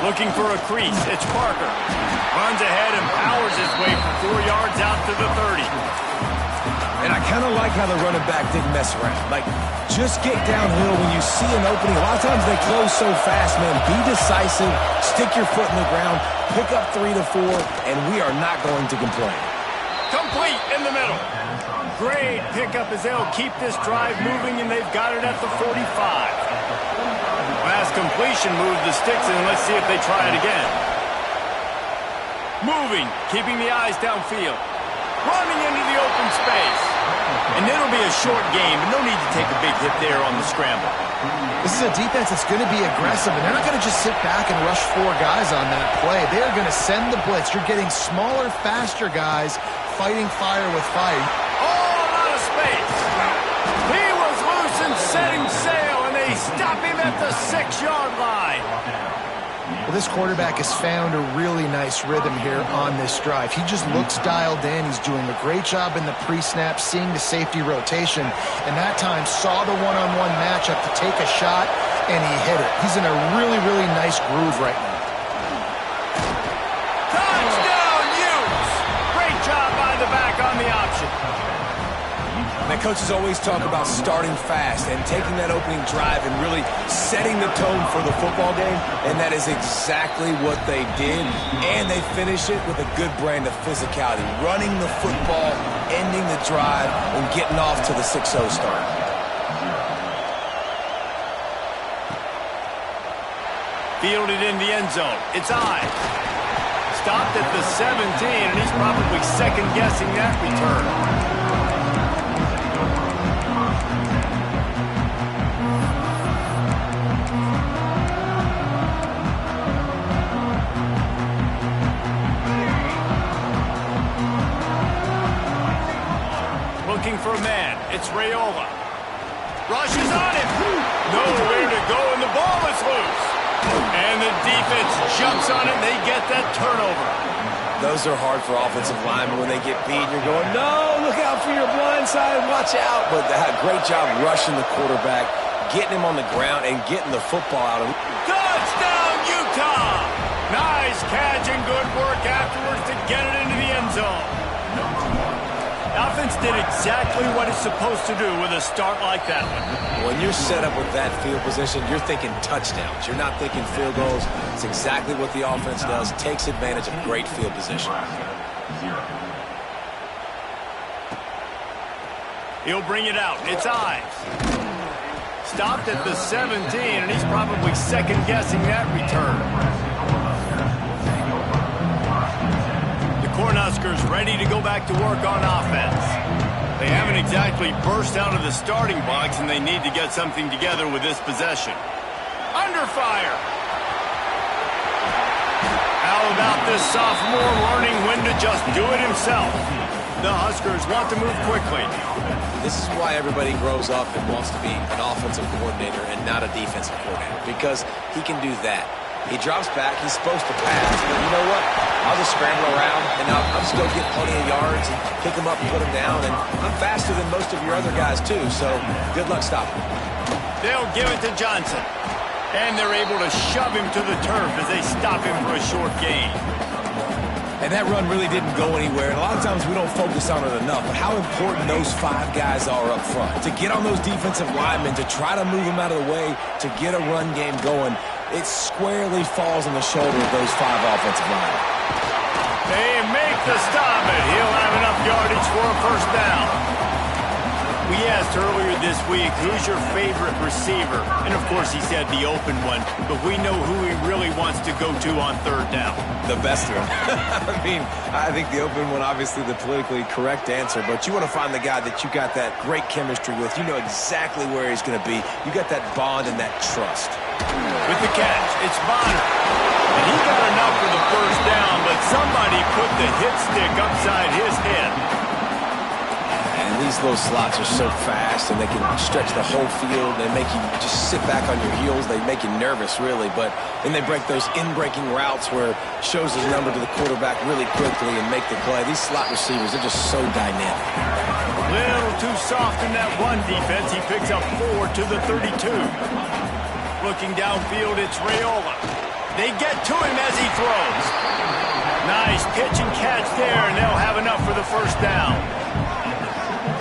Looking for a crease. It's Parker. Runs ahead and powers his way for 4 yards out to the 30. And I kind of like how the running back didn't mess around. Like, just get downhill when you see an opening. A lot of times they close so fast, man. Be decisive. Stick your foot in the ground. Pick up 3 to 4, and we are not going to complain. Complete in the middle. Great pickup as they'll keep this drive moving, and they've got it at the 45. Pass completion, move the sticks, and let's see if they try it again. Moving, keeping the eyes downfield. Running into the open space. And it'll be a short game, and no need to take a big hit there on the scramble. This is a defense that's going to be aggressive, and they're not going to just sit back and rush 4 guys on that play. They are going to send the blitz. You're getting smaller, faster guys fighting fire with fire. All out of space. He was loose and setting sail, and they stop him at the 6-yard line. Well, this quarterback has found a really nice rhythm here on this drive. He just looks dialed in. He's doing a great job in the pre-snap, seeing the safety rotation, and that time saw the one-on-one matchup to take a shot, and he hit it. He's in a really, really nice groove right now. Touchdown, Utes! Great job by the back on the option. And coaches always talk about starting fast and taking that opening drive and really setting the tone for the football game, and that is exactly what they did, and they finish it with a good brand of physicality, running the football, ending the drive, and getting off to the 6-0 start. Fielded in the end zone. It's Ives. Stopped at the 17, and he's probably second-guessing that return. Looking for a man. It's Raiola. Rushes on him. Nowhere to go, and the ball is loose. And the defense jumps on it, and they get that turnover. Those are hard for offensive linemen when they get beat. You're going, no, look out for your blind side, watch out. But they had a great job rushing the quarterback, getting him on the ground, and getting the football out of him. Touchdown, Utah! Nice catch and good work afterwards to get it into the end zone. Offense did exactly what it's supposed to do with a start like that one. When you're set up with that field position, you're thinking touchdowns. You're not thinking field goals. It's exactly what the offense does. Takes advantage of great field position. He'll bring it out. It's Ives. Stopped at the 17, and he's probably second-guessing that return. Cornhuskers ready to go back to work on offense. They haven't exactly burst out of the starting blocks, and they need to get something together with this possession. Under fire. How about this sophomore learning when to just do it himself? The Huskers want to move quickly. This is why everybody grows up and wants to be an offensive coordinator and not a defensive coordinator, because he can do that. He drops back. He's supposed to pass. But you know what? I'll just scramble around, and I'll just go get plenty of yards and pick him up and put him down. And I'm faster than most of your other guys, too, so good luck stopping him. They'll give it to Johnson. And they're able to shove him to the turf as they stop him for a short gain. And that run really didn't go anywhere. And a lot of times we don't focus on it enough, but how important those 5 guys are up front. To get on those defensive linemen, to try to move them out of the way, to get a run game going, it squarely falls on the shoulder of those 5 offensive linemen. They make the stop, and he'll have enough yardage for a first down. We asked earlier this week, who's your favorite receiver? And, of course, he said the open one, but we know who he really wants to go to on third down. The best one. I mean, I think the open one, obviously the politically correct answer, but you want to find the guy that you got that great chemistry with. You know exactly where he's going to be. You got that bond and that trust. With the catch, it's Bonner. And he got enough for the first down, but somebody put the hit stick upside his head. And these little slots are so fast, and they can stretch the whole field. They make you just sit back on your heels. They make you nervous, really. But then they break those in-breaking routes where it shows his number to the quarterback really quickly and make the play. These slot receivers are just so dynamic. Little too soft in that one defense. He picks up 4 to the 32. Looking downfield, it's Raiola. They get to him as he throws. Nice pitch and catch there, and they'll have enough for the first down.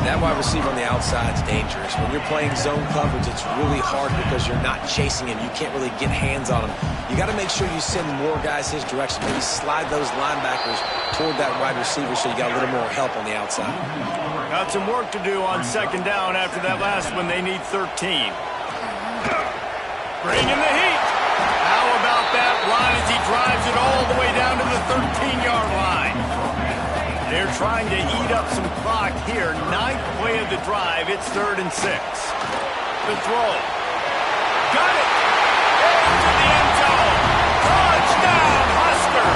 That wide receiver on the outside is dangerous. When you're playing zone coverage, it's really hard because you're not chasing him. You can't really get hands on him. You got to make sure you send more guys his direction. Maybe slide those linebackers toward that wide receiver so you got a little more help on the outside. Got some work to do on second down after that last one. They need 13. Bring in the heat. How about that run as he drives it all the way down to the 13-yard line? They're trying to eat up some clock here. 9th play of the drive. It's 3rd and 6. The throw. Got it. Into the end zone. Touchdown, Husker.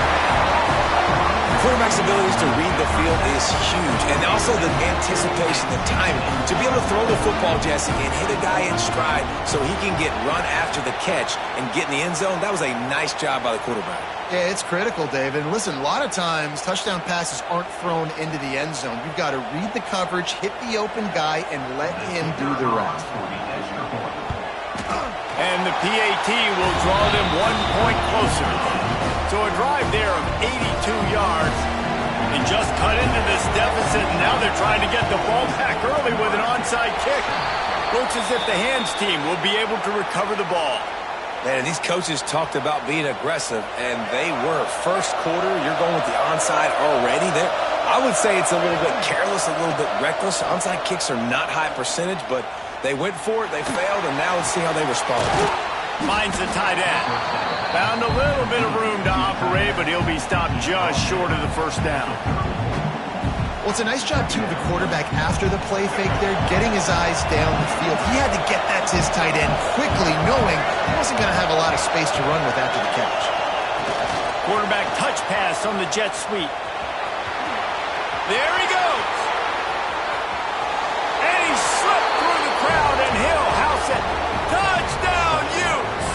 The quarterback's abilities to read the field is huge. And also the anticipation, the timing. To be able to throw the football, Jesse, and hit a guy in stride so he can get run after the catch and get in the end zone, that was a nice job by the quarterback. Yeah, it's critical, David. And listen, a lot of times touchdown passes aren't thrown into the end zone. You've got to read the coverage, hit the open guy, and let him do the rest. And the PAT will draw them 1 point closer. So a drive there of 82 yards. And just cut into this deficit, and now they're trying to get the ball back early with an onside kick. Looks as if the hands team will be able to recover the ball. Man, these coaches talked about being aggressive, and they were. First quarter, you're going with the onside already. I would say it's a little bit careless, a little bit reckless. Onside kicks are not high percentage, but they went for it, they failed, and now let's see how they respond. Finds the tight end. Found a little bit of room to operate, but he'll be stopped just short of the first down. Well, it's a nice job, too, of the quarterback after the play fake there, getting his eyes down the field. He had to get that to his tight end quickly, knowing he wasn't going to have a lot of space to run with after the catch. Quarterback touch pass on the jet sweep. There he goes. And he slipped through the crowd, and he'll house it. Touchdown, Utes!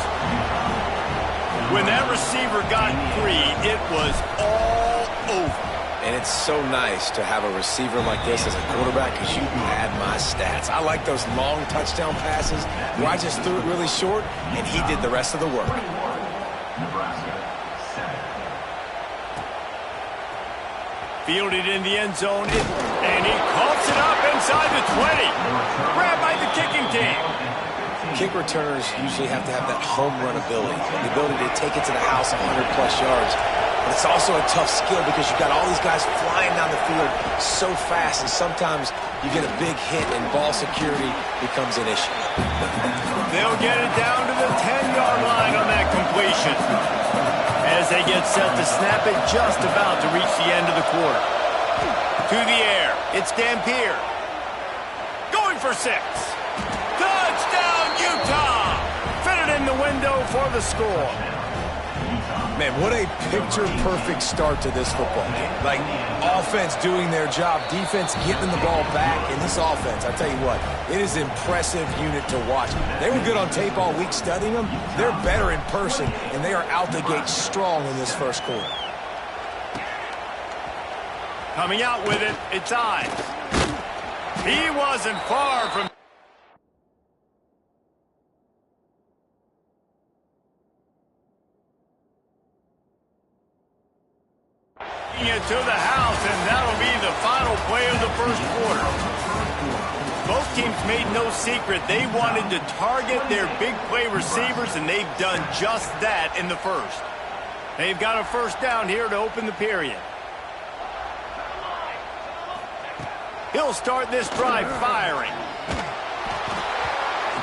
When that receiver got free, it was all over. And it's so nice to have a receiver like this as a quarterback because you had my stats. I like those long touchdown passes where I just threw it really short and he did the rest of the work. Fielded in the end zone, and he coughs it up inside the 20. Grabbed by the kicking team. Kick returners usually have to have that home run ability, the ability to take it to the house 100-plus yards. But it's also a tough skill because you've got all these guys flying down the field so fast, and sometimes you get a big hit and ball security becomes an issue. They'll get it down to the 10-yard line on that completion. As they get set to snap it, just about to reach the end of the quarter. To the air, it's Dampier. Going for 6. Touchdown, Utah! Fitted in the window for the score. Man, what a picture-perfect start to this football game. Like, offense doing their job, defense getting the ball back, and this offense, I tell you what, it is an impressive unit to watch. They were good on tape all week studying them. They're better in person, and they are out the gate strong in this first quarter. Coming out with it, it's Ives. He wasn't far from... it to the house, and that'll be the final play of the first quarter. Both teams made no secret they wanted to target their big play receivers, and they've done just that in the first. They've got a first down here to open the period. He'll start this drive firing.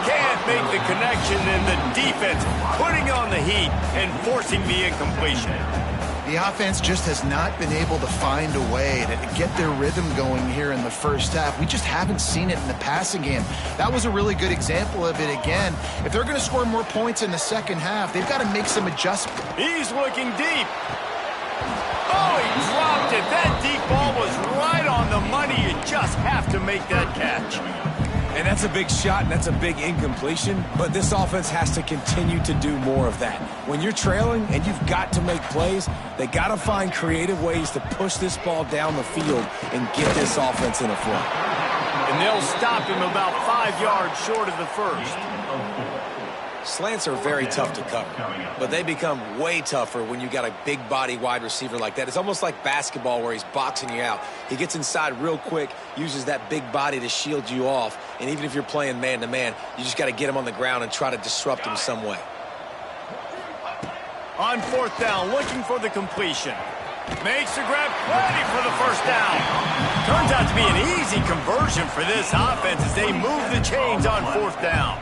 Can't make the connection, and the defense putting on the heat and forcing the incompletion. The offense just has not been able to find a way to get their rhythm going here in the first half. We just haven't seen it in the passing game. That was a really good example of it again. If they're going to score more points in the second half, they've got to make some adjustments. He's looking deep. Oh, he dropped it. That deep ball was right on the money. You just have to make that catch. And that's a big shot, and that's a big incompletion, but this offense has to continue to do more of that. When you're trailing and you've got to make plays, they got to find creative ways to push this ball down the field and get this offense in a flow. And they'll stop him about 5 yards short of the first. Slants are very tough to cover, but they become way tougher when you got a big body wide receiver like that. It's almost like basketball where he's boxing you out. He gets inside real quick, uses that big body to shield you off, and even if you're playing man-to-man, you just got to get him on the ground and try to disrupt him some way. On fourth down, looking for the completion. Makes the grab, ready for the first down. Turns out to be an easy conversion for this offense as they move the chains on fourth down.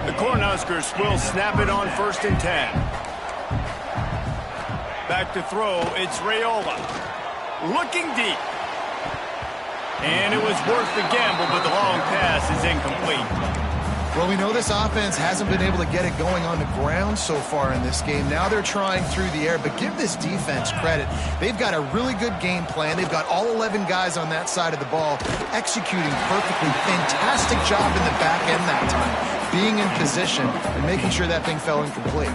The Cornhuskers will snap it on 1st and 10. Back to throw, it's Raiola. Looking deep. And it was worth the gamble, but the long pass is incomplete. Well, we know this offense hasn't been able to get it going on the ground so far in this game. Now they're trying through the air, but give this defense credit. They've got a really good game plan. They've got all 11 guys on that side of the ball executing perfectly. Fantastic job in the back end that time, being in position and making sure that thing fell incomplete.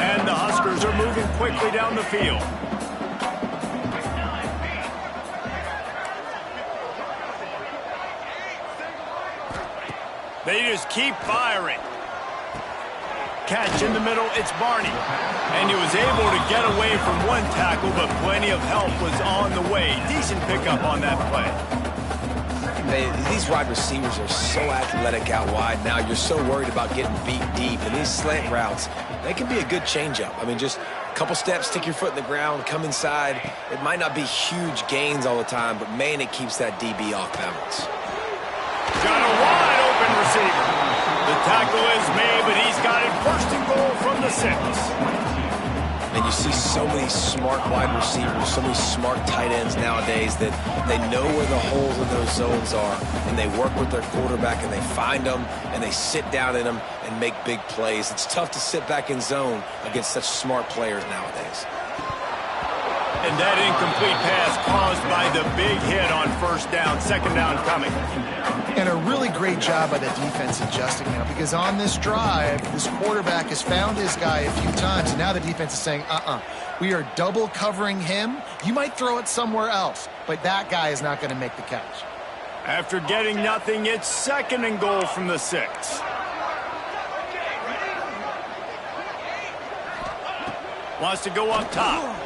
And the Huskers are moving quickly down the field. They just keep firing. Catch in the middle, it's Barney. And he was able to get away from one tackle, but plenty of help was on the way. Decent pickup on that play. These wide receivers are so athletic out wide now. You're so worried about getting beat deep. And these slant routes, they can be a good changeup. I mean, just a couple steps, stick your foot in the ground, come inside. It might not be huge gains all the time, but, man, it keeps that DB off balance. Got a wide open receiver. The tackle is made, but he's got it 1st and goal from the 6. And you see so many smart wide receivers, so many smart tight ends nowadays that they know where the holes in those zones are, and they work with their quarterback, and they find them, and they sit down in them and make big plays. It's tough to sit back in zone against such smart players nowadays. And that incomplete pass caused by the big hit on 1st down, 2nd down coming. And a really great job by the defense adjusting now, because on this drive, this quarterback has found his guy a few times, and now the defense is saying, we are double covering him. You might throw it somewhere else, but that guy is not going to make the catch. After getting nothing, it's 2nd and goal from the 6. Wants to go up top.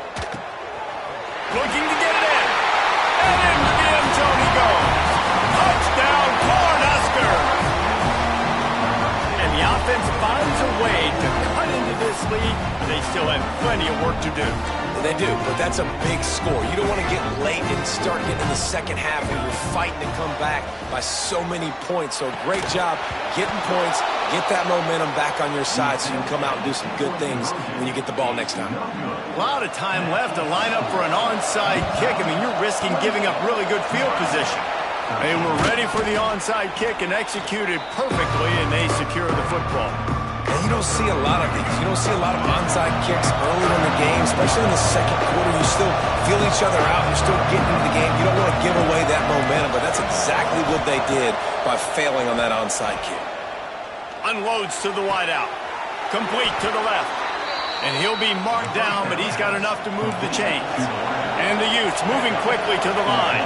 Looking to get it in. And into the end zone he goes. Touchdown, Cornhuskers! And the offense finds a way to cut into this lead. They still have plenty of work to do. They do, but that's a big score. You don't want to get late and start getting in the second half where you're fighting to come back by so many points. So great job getting points, get that momentum back on your side so you can come out and do some good things when you get the ball next time. A lot of time left to line up for an onside kick. I mean, you're risking giving up really good field position. They were ready for the onside kick and executed perfectly, and they secure the football. And you don't see a lot of these. You don't see a lot of onside kicks early in the game, especially in the second quarter. You still feel each other out. You're still getting into the game. You don't want to give away that momentum, but that's exactly what they did by failing on that onside kick. Unloads to the wideout. Complete to the left. And he'll be marked down, but he's got enough to move the chains. And the Utes moving quickly to the line.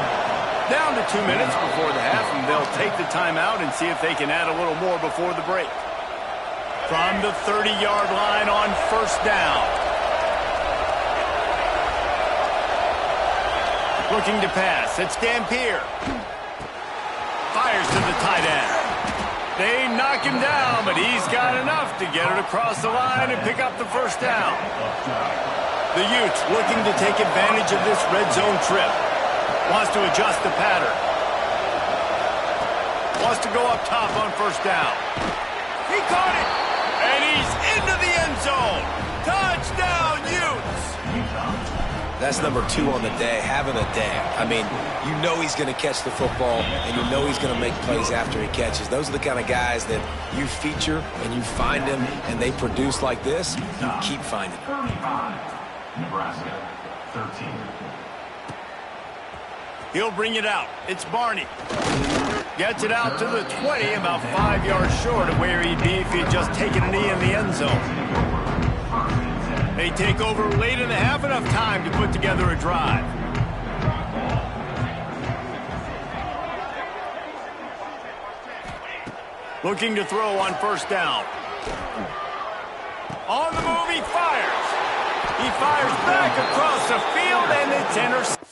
Down to 2 minutes before the half, and they'll take the timeout and see if they can add a little more before the break. From the 30-yard line on 1st down. Looking to pass. It's Dampier. Fires to the tight end. They knock him down, but he's got enough to get it across the line and pick up the 1st down. The Utes looking to take advantage of this red zone trip. Wants to adjust the pattern. Wants to go up top on 1st down. He caught it! And he's into the end zone. Touchdown, Utes! That's number 2 on the day, having a day. I mean, you know he's going to catch the football, and you know he's going to make plays after he catches. Those are the kind of guys that you feature, and you find them, and they produce like this. You keep finding them. 35, Nebraska, 13. He'll bring it out. It's Barney. Gets it out to the 20, about 5 yards short of where he'd be if he'd just taken a knee in the end zone. They take over late in the half, enough time to put together a drive. Looking to throw on 1st down. On the move, he fires. He fires back across the field, and it's intercepted.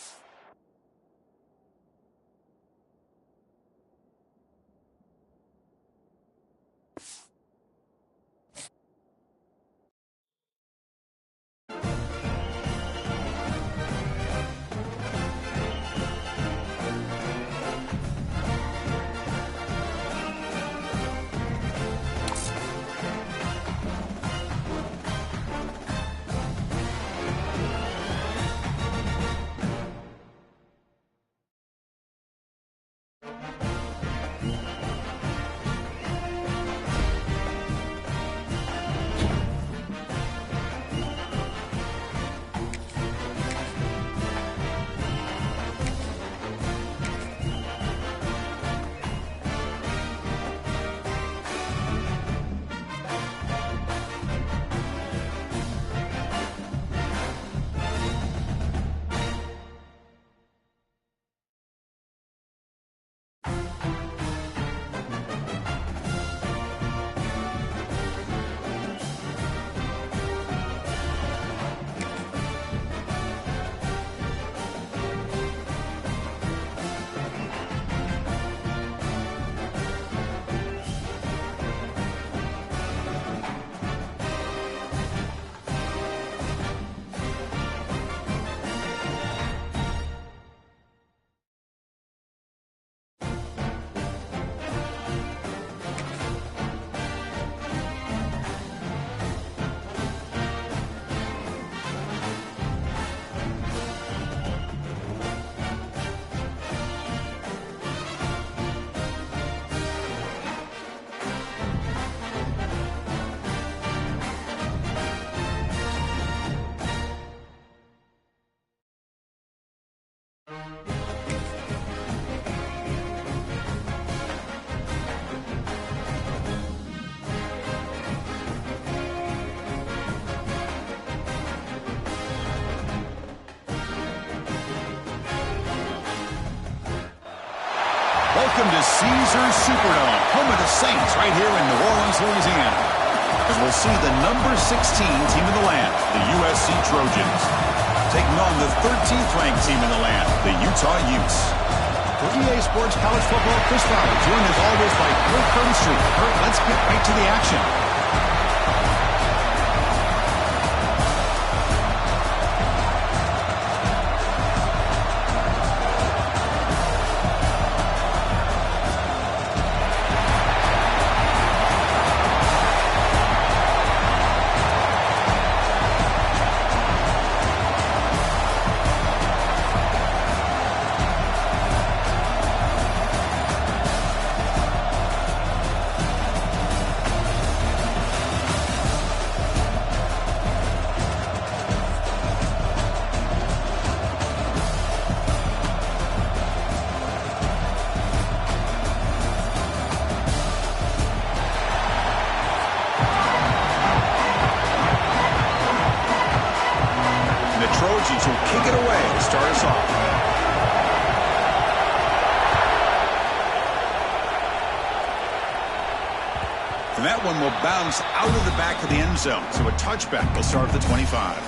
Welcome to Caesars Superdome, home of the Saints, right here in New Orleans, Louisiana. As we'll see the number 16 team in the land, the USC Trojans, taking on the 13th ranked team in the land, the Utah Utes. For EA Sports College Football, Chris Fowler, joined as always by Kurt Burnstreet. Kurt, let's get right to the action. Trojans will kick it away to start us off. And that one will bounce out of the back of the end zone. So a touchback will start at the 25.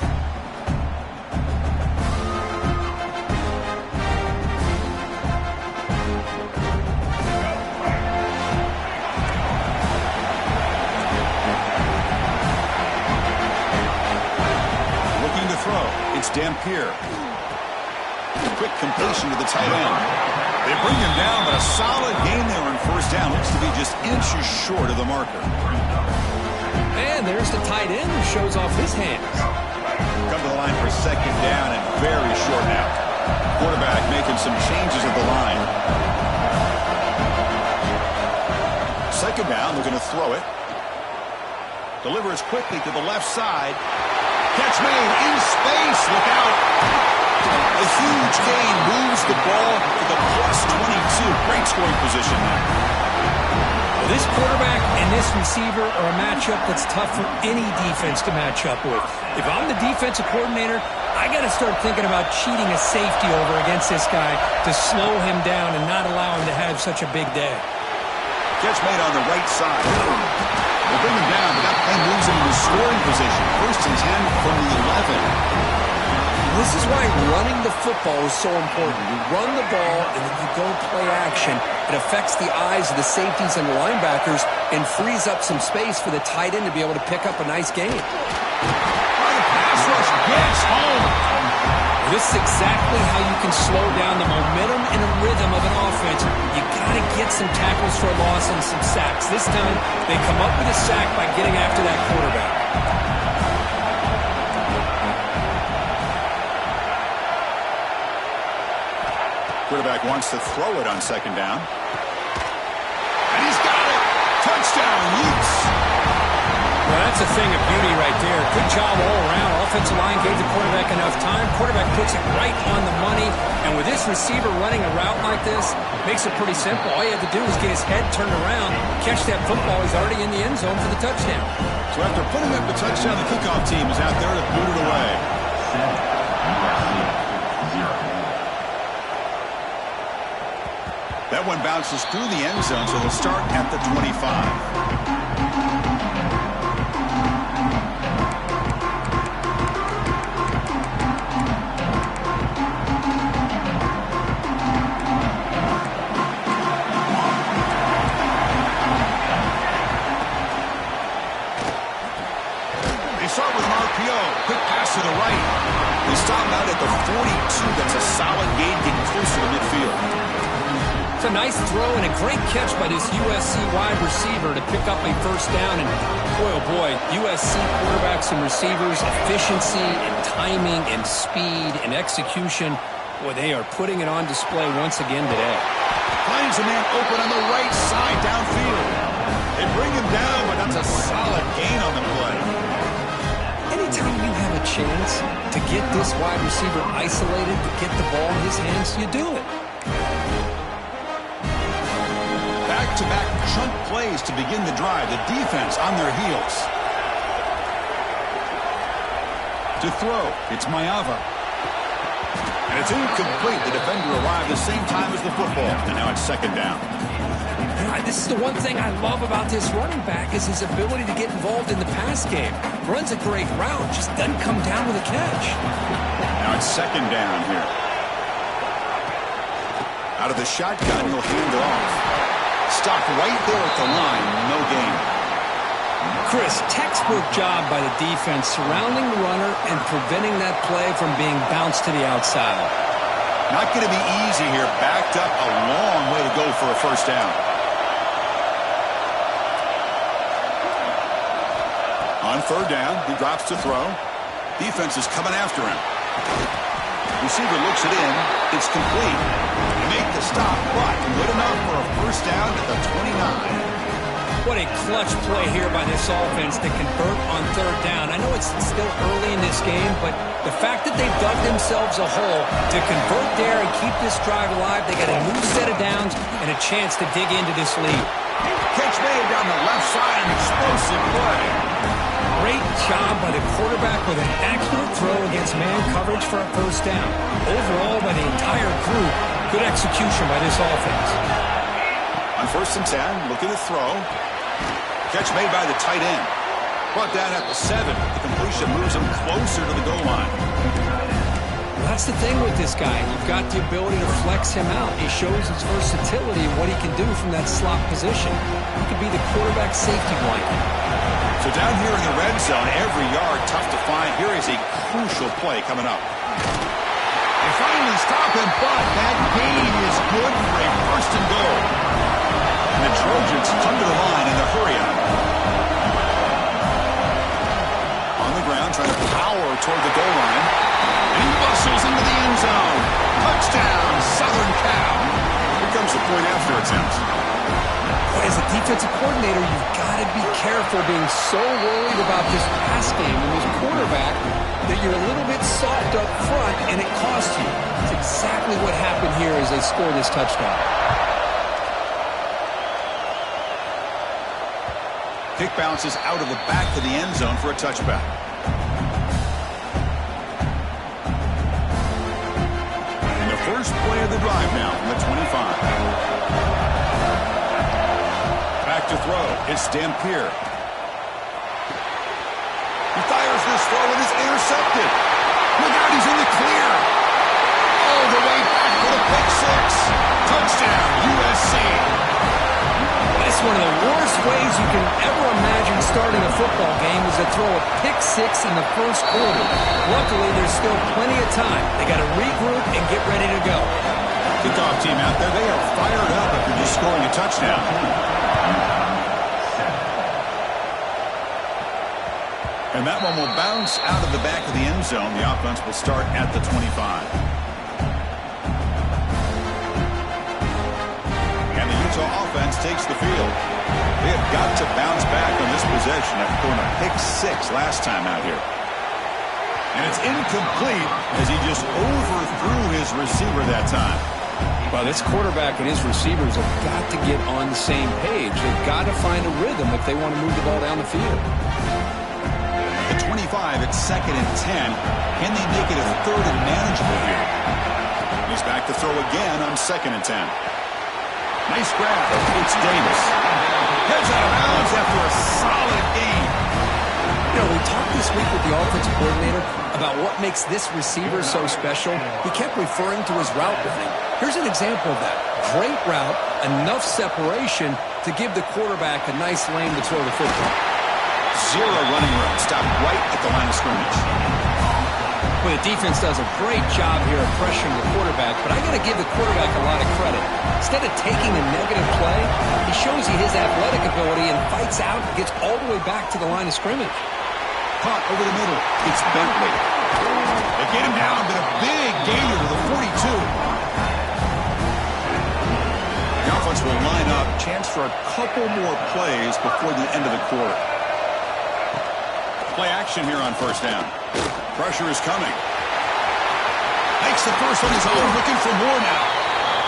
It's Dampier. Quick completion to the tight end. They bring him down, but a solid gain there on first down. Looks to be just inches short of the marker. And there's the tight end who shows off his hands. Come to the line for second down and very short now. Quarterback making some changes at the line. Second down, looking to throw it. Delivers quickly to the left side. Catch made in space. Look out. A huge gain moves the ball to the +22. Great scoring position there. Well, this quarterback and this receiver are a matchup that's tough for any defense to match up with. If I'm the defensive coordinator, I got to start thinking about cheating a safety over against this guy to slow him down and not allow him to have such a big day. Catch made on the right side. They bring him down, but that play moves him into scoring position. 1st and 10 from the 11. This is why running the football is so important. You run the ball, and then you go play action. It affects the eyes of the safeties and the linebackers and frees up some space for the tight end to be able to pick up a nice gain. Pass rush gets home. This is exactly how you can slow down the momentum and the rhythm of an offense. You got to get some tackles for a loss and some sacks. This time, they come up with a sack by getting after that quarterback. Quarterback wants to throw it on 2nd down. And he's got it. Touchdown, Utes. Well, that's a thing of beauty right there. Good job all around. Offensive line gave the quarterback enough time. Quarterback puts it right on the money. And with this receiver running a route like this, makes it pretty simple. All you have to do is get his head turned around, catch that football. He's already in the end zone for the touchdown. So after putting up the touchdown, the kickoff team is out there to boot it away. That one bounces through the end zone, so they'll start at the 25. They start with an RPO. Quick pass to the right. They stop out at the 42. That's a solid gain, getting closer to midfield. It's a nice throw and a great catch by this USC wide receiver to pick up a 1st down. And boy, oh boy, USC quarterbacks and receivers, efficiency and timing and speed and execution. Boy, they are putting it on display once again today. Finds a man open on the right side downfield. They bring him down, but that's a solid gain on the play. Anytime you have a chance to get this wide receiver isolated, to get the ball in his hands, you do it. Back-to-back chunk plays to begin the drive. The defense on their heels. To throw, it's Mayava. And it's incomplete. The defender arrived the same time as the football. And now it's 2nd down. This is the one thing I love about this running back is his ability to get involved in the pass game. Runs a great route, just doesn't come down with a catch. Now it's 2nd down here. Out of the shotgun, he'll hand it off. Stopped right there at the line. No gain. Chris, textbook job by the defense surrounding the runner and preventing that play from being bounced to the outside. Not going to be easy here. Backed up a long way to go for a 1st down. On 3rd down, he drops to throw. Defense is coming after him. Receiver looks it in. It's complete. They make the stop, but good enough for a 1st down at the 29. What a clutch play here by this offense to convert on 3rd down. I know it's still early in this game, but the fact that they've dug themselves a hole to convert there and keep this drive alive, they got a new set of downs and a chance to dig into this lead. Catch made down the left side, an explosive play. Great job by the quarterback with an accurate throw against man coverage for a 1st down. Overall, by the entire group, good execution by this offense. On 1st and 10, looking to throw. Catch made by the tight end. Brought down at the 7. The completion moves him closer to the goal line. Well, that's the thing with this guy. You've got the ability to flex him out. He shows his versatility and what he can do from that slot position. He could be the quarterback safety blanket. So down here in the red zone, every yard tough to find. Here is a crucial play coming up. They finally stop him, but that gain is good for a 1st and goal. And the Trojans come to the line in the hurry up. On the ground, trying to power toward the goal line. And he bustles into the end zone. Touchdown, Southern Cal. Here comes the point after attempt. As a defensive coordinator, you've got to be careful being so worried about this pass game and this quarterback that you're a little bit soft up front and it costs you. That's exactly what happened here as they score this touchdown. Kick bounces out of the back of the end zone for a touchback. And the first play of the drive now from the 25. to throw. It's Dampier. He fires this throw and is intercepted. Look out, he's in the clear. All the way back for the pick six. Touchdown, USC. That's one of the worst ways you can ever imagine starting a football game is to throw a pick six in the first quarter. Luckily, there's still plenty of time. They got to regroup and get ready to go. Kickoff team out there, they are fired up after just scoring a touchdown. And that one will bounce out of the back of the end zone. The offense will start at the 25. And the Utah offense takes the field. They have got to bounce back on this possession after throwing a pick six last time out here. And it's incomplete as he just overthrew his receiver that time. Well, this quarterback and his receivers have got to get on the same page. They've got to find a rhythm if they want to move the ball down the field. The 25 at 2nd and 10. Can they make it a 3rd and manageable here? He's back to throw again on 2nd and 10. Nice grab. It's Davis. Heads out of bounds after a solid gain. You know, we talked this week with the offensive coordinator about what makes this receiver so special. He kept referring to his route running. Here's an example of that. Great route, enough separation to give the quarterback a nice lane to throw the football. Zero running room. Stopped right at the line of scrimmage. Well, the defense does a great job here of pressuring the quarterback, but I got to give the quarterback a lot of credit. Instead of taking a negative play, he shows you his athletic ability and fights out and gets all the way back to the line of scrimmage. Caught over the middle. It's Bentley. They get him down, but a big gainer to the 42. The offense will line up. Chance for a couple more plays before the end of the quarter. Play action here on first down. Pressure is coming. Makes the first on his own, looking for more now.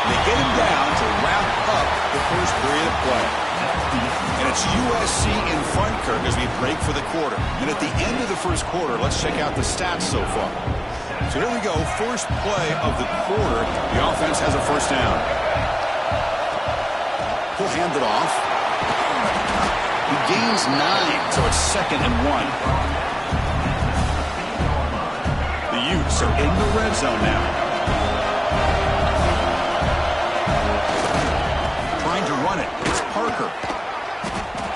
They get him down to wrap up the first period of play. And it's USC in front, Kirk, as we break for the quarter. And at the end of the first quarter, let's check out the stats so far. So here we go, first play of the quarter. The offense has a first down. He'll hand it off. He gains 9, so it's 2nd and 1. The Utes are in the red zone now. Trying to run it. It's Parker.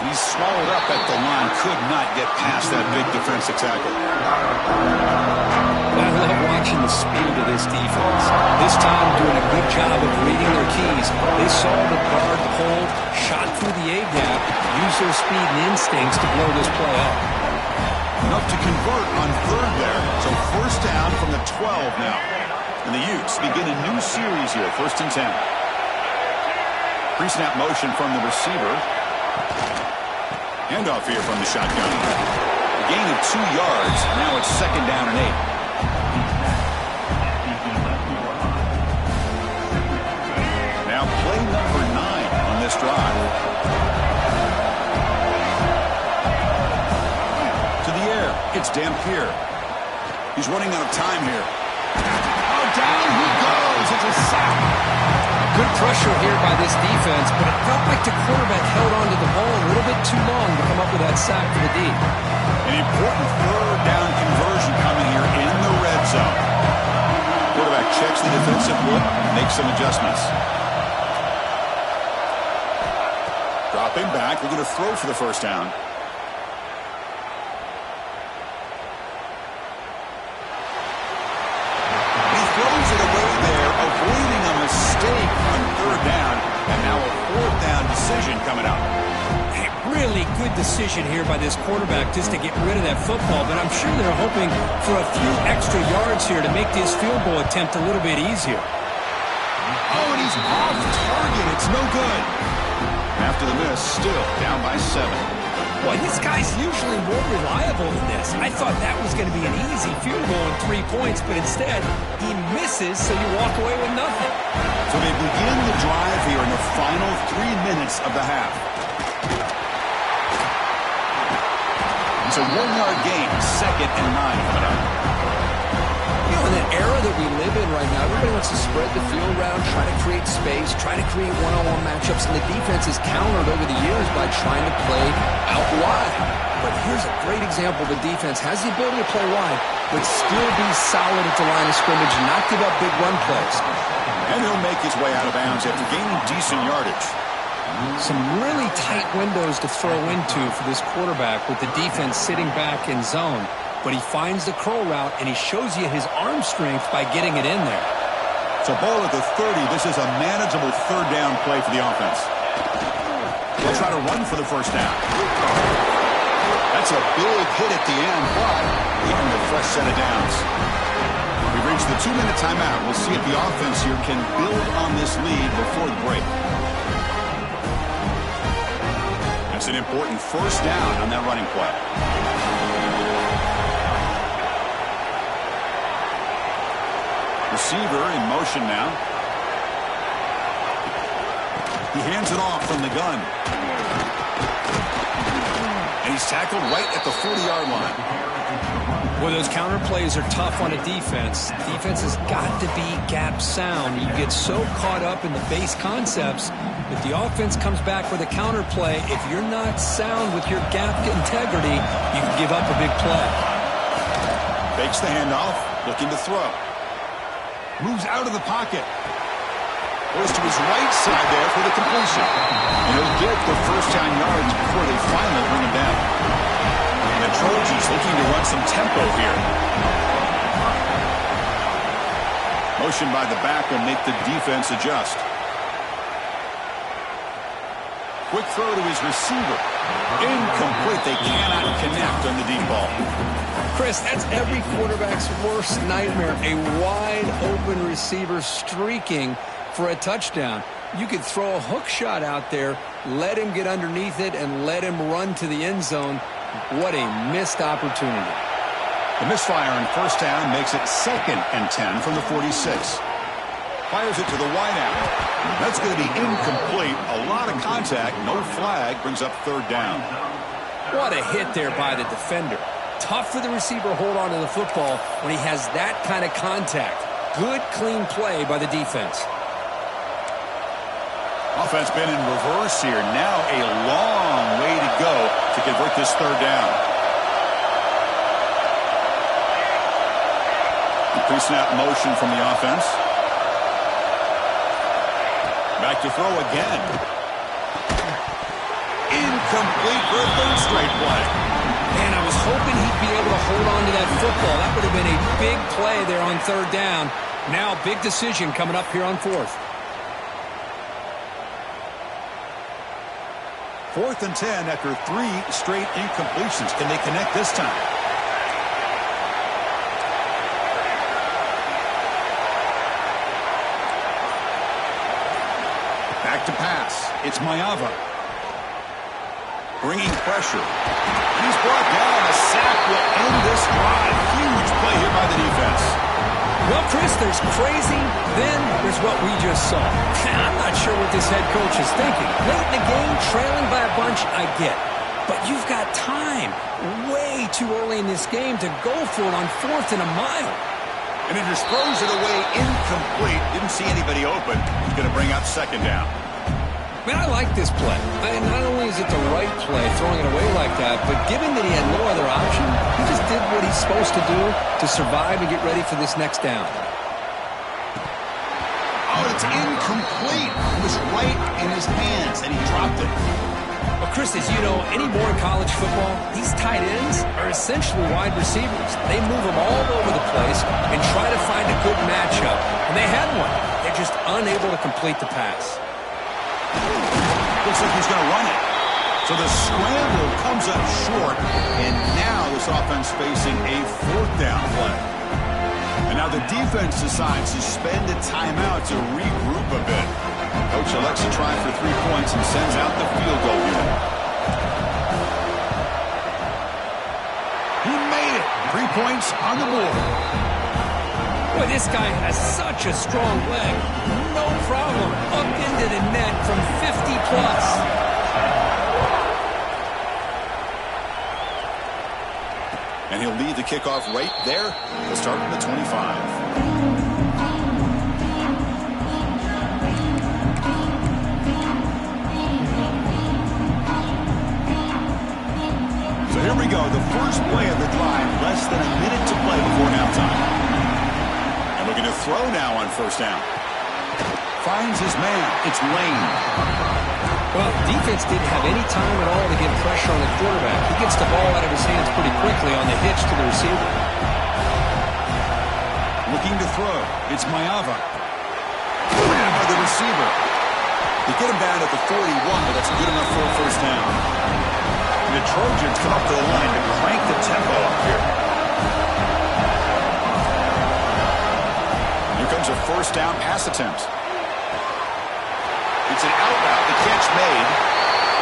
He's swallowed up at the line. Could not get past that big defensive tackle. I love watching the speed of this defense. This time doing a good job of reading their keys. They saw the guard hold, shot through the A-gap, used their speed and instincts to blow this play up. Enough to convert on 3rd there. So first down from the 12 now. And the Utes begin a new series here, 1st and 10. Pre-snap motion from the receiver. Handoff here from the shotgun. A gain of 2 yards. Now it's 2nd down and 8. Now play number 9 on this drive. To the air. It's Dampier. He's running out of time here. Oh, down he goes. It's a sack. Good pressure here by this defense, but it felt like the quarterback held onto the ball a little bit too long to come up with that sack for the D. An important 3rd down conversion coming here in the red zone. Quarterback checks the defensive look, makes some adjustments. Dropping back, we're going to throw for the first down. He throws it away there, avoiding a mistake on 3rd down, and now a 4th down decision coming up. A really good decision here by this quarterback just to get rid of that football, but I'm sure they're hoping for a few extra yards here to make this field goal attempt a little bit easier. Oh, and he's off target. It's no good. After the miss, still down by 7. Boy, this guy's usually more reliable than this. I thought that was going to be an easy field goal and 3 points, but instead, he misses, so you walk away with nothing. So they begin the drive here in the final 3 minutes of the half. It's a 1-yard gain, 2nd and 9 coming up. You in an era that we live in right now, everybody wants to spread the field around, try to create space, try to create one-on-one matchups, and the defense has countered over the years by trying to play out wide. But here's a great example. The defense has the ability to play wide, but still be solid at the line of scrimmage and not give up big run plays. And he'll make his way out of bounds after gaining decent yardage. Some really tight windows to throw into for this quarterback with the defense sitting back in zone. But he finds the curl route, and he shows you his arm strength by getting it in there. So ball at the 30. This is a manageable third down play for the offense. They'll try to run for the first down. That's a big hit at the end, but even a fresh set of downs. We've reached the 2-minute timeout. We'll see if the offense here can build on this lead before the break. That's an important first down on that running play. Receiver in motion now. He hands it off from the gun. And he's tackled right at the 40-yard line. Well, those counter plays are tough on a defense. Defense has got to be gap sound. You get so caught up in the base concepts. If the offense comes back with a counter play, if you're not sound with your gap integrity, you can give up a big play. Fakes the handoff, looking to throw. Moves out of the pocket. Goes to his right side there for the completion. And he'll get the first down yards before they finally bring him down. And the Trojans looking to run some tempo here. Motion by the back will make the defense adjust. Quick throw to his receiver. Incomplete. They cannot connect on the deep ball. Chris, that's every quarterback's worst nightmare. A wide-open receiver streaking for a touchdown. You could throw a hook shot out there, let him get underneath it, and let him run to the end zone. What a missed opportunity. The misfire on first down makes it 2nd and 10 from the 46. Fires it to the wideout. That's going to be incomplete. A lot of contact. No flag. Brings up third down. What a hit there by the defender. Tough for the receiver to hold on to the football when he has that kind of contact. Good, clean play by the defense. Offense been in reverse here. Now a long way to go to convert this third down. Pre-snap motion from the offense. Back to throw again. Incomplete for a third straight play. Man, I was hoping he'd be able to hold on to that football. That would have been a big play there on third down. Now, big decision coming up here on fourth. 4th and 10 after 3 straight incompletions. Can they connect this time? Back to pass. It's Mayava. Bringing pressure. He's brought down. A sack will end this drive. Huge play here by the defense. Well, Chris, there's crazy, then there's what we just saw. I'm not sure what this head coach is thinking. Late in the game, trailing by a bunch, I get. But you've got time, way too early in this game, to go for it on 4th and a mile. And he just throws it away incomplete. Didn't see anybody open. He's going to bring up 2nd down. Man, I like this play. Not only is it the right play, throwing it away like that, but given that he had no other option, he just did what he's supposed to do to survive and get ready for this next down. Oh, it's incomplete. It was right in his hands, and he dropped it. Well, Chris, as you know, anymore in college football, these tight ends are essentially wide receivers. They move them all over the place and try to find a good matchup. And they had one. They're just unable to complete the pass. Looks like he's going to run it. So the scramble comes up short, and now this offense facing a 4th down play. And now the defense decides to spend a timeout to regroup a bit. Coach elects to try for 3 points and sends out the field goal unit. He made it. 3 points on the board. Boy, this guy has such a strong leg. No problem. Up into the net from 50 plus. And he'll lead the kickoff right there. He'll start from the 25. So here we go, the first play of the drive, less than a minute to play before halftime. And looking to throw now on first down. Finds his man. It's Lane. Well, defense didn't have any time at all to get pressure on the quarterback. He gets the ball out of his hands pretty quickly on the hitch to the receiver. Looking to throw. It's Maiava. Grabbed by the receiver. They get him down at the 41, but that's good enough for a first down. And the Trojans come up to the line to crank the tempo up here. Here comes a first down pass attempt. It's an out route. The catch made.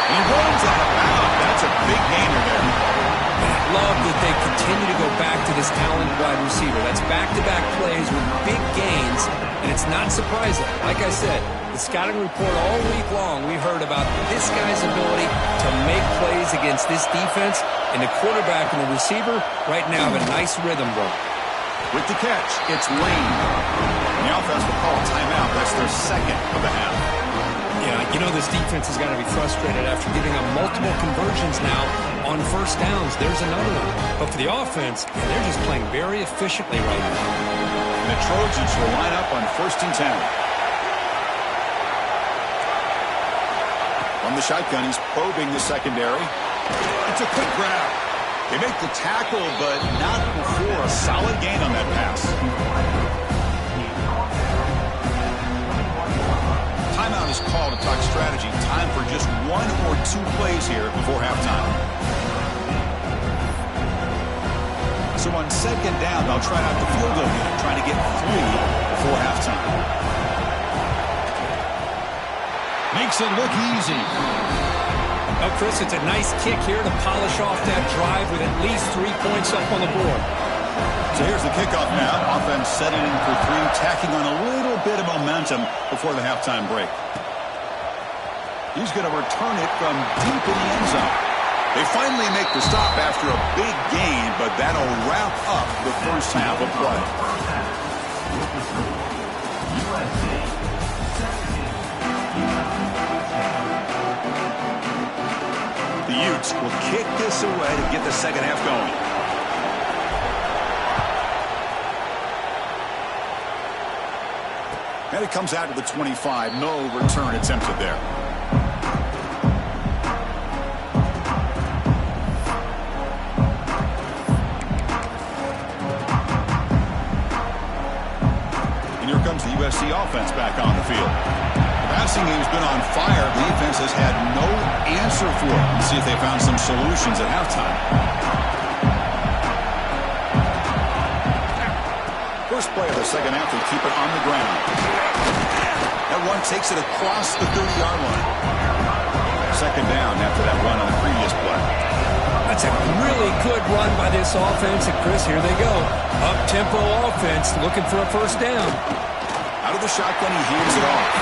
He runs out of bounds. That's a big gainer there. And I love that they continue to go back to this talented wide receiver. That's back-to-back plays with big gains, and it's not surprising. Like I said, the scouting report all week long, we heard about this guy's ability to make plays against this defense, and the quarterback and the receiver right now have a nice rhythm going. With the catch, it's Lane. And the offense will call a timeout. That's their second of the half. Yeah, you know this defense has got to be frustrated after giving them multiple conversions now on first downs. There's another one. But for the offense, they're just playing very efficiently right now. And the Trojans will line up on 1st and 10. On the shotgun, he's probing the secondary. It's a quick grab. They make the tackle, but not before a solid gain on that pass. Timeout is called to talk strategy. Time for just 1 or 2 plays here before halftime. So on 2nd down, they'll try out the field goal unit, trying to get 3 before halftime. Makes it look easy. Well, Chris, it's a nice kick here to polish off that drive with at least 3 points up on the board. So here's the kickoff now. Offense setting in for 3, tacking on a little bit of momentum before the halftime break. He's going to return it from deep in the end zone. They finally make the stop after a big gain, but that'll wrap up the first half of play. The Utes will kick this away to get the second half going. And it comes out to the 25. No return attempted there. And here comes the USC offense back on the field. The passing game's been on fire. The defense has had no answer for it. Let's see if they found some solutions at halftime. First play of the second half, they keep it on the ground. That one takes it across the 30-yard line. Second down after that run on the previous play. That's a really good run by this offense. And, Chris, here they go. Up-tempo offense looking for a first down. Out of the shotgun, he hands it off.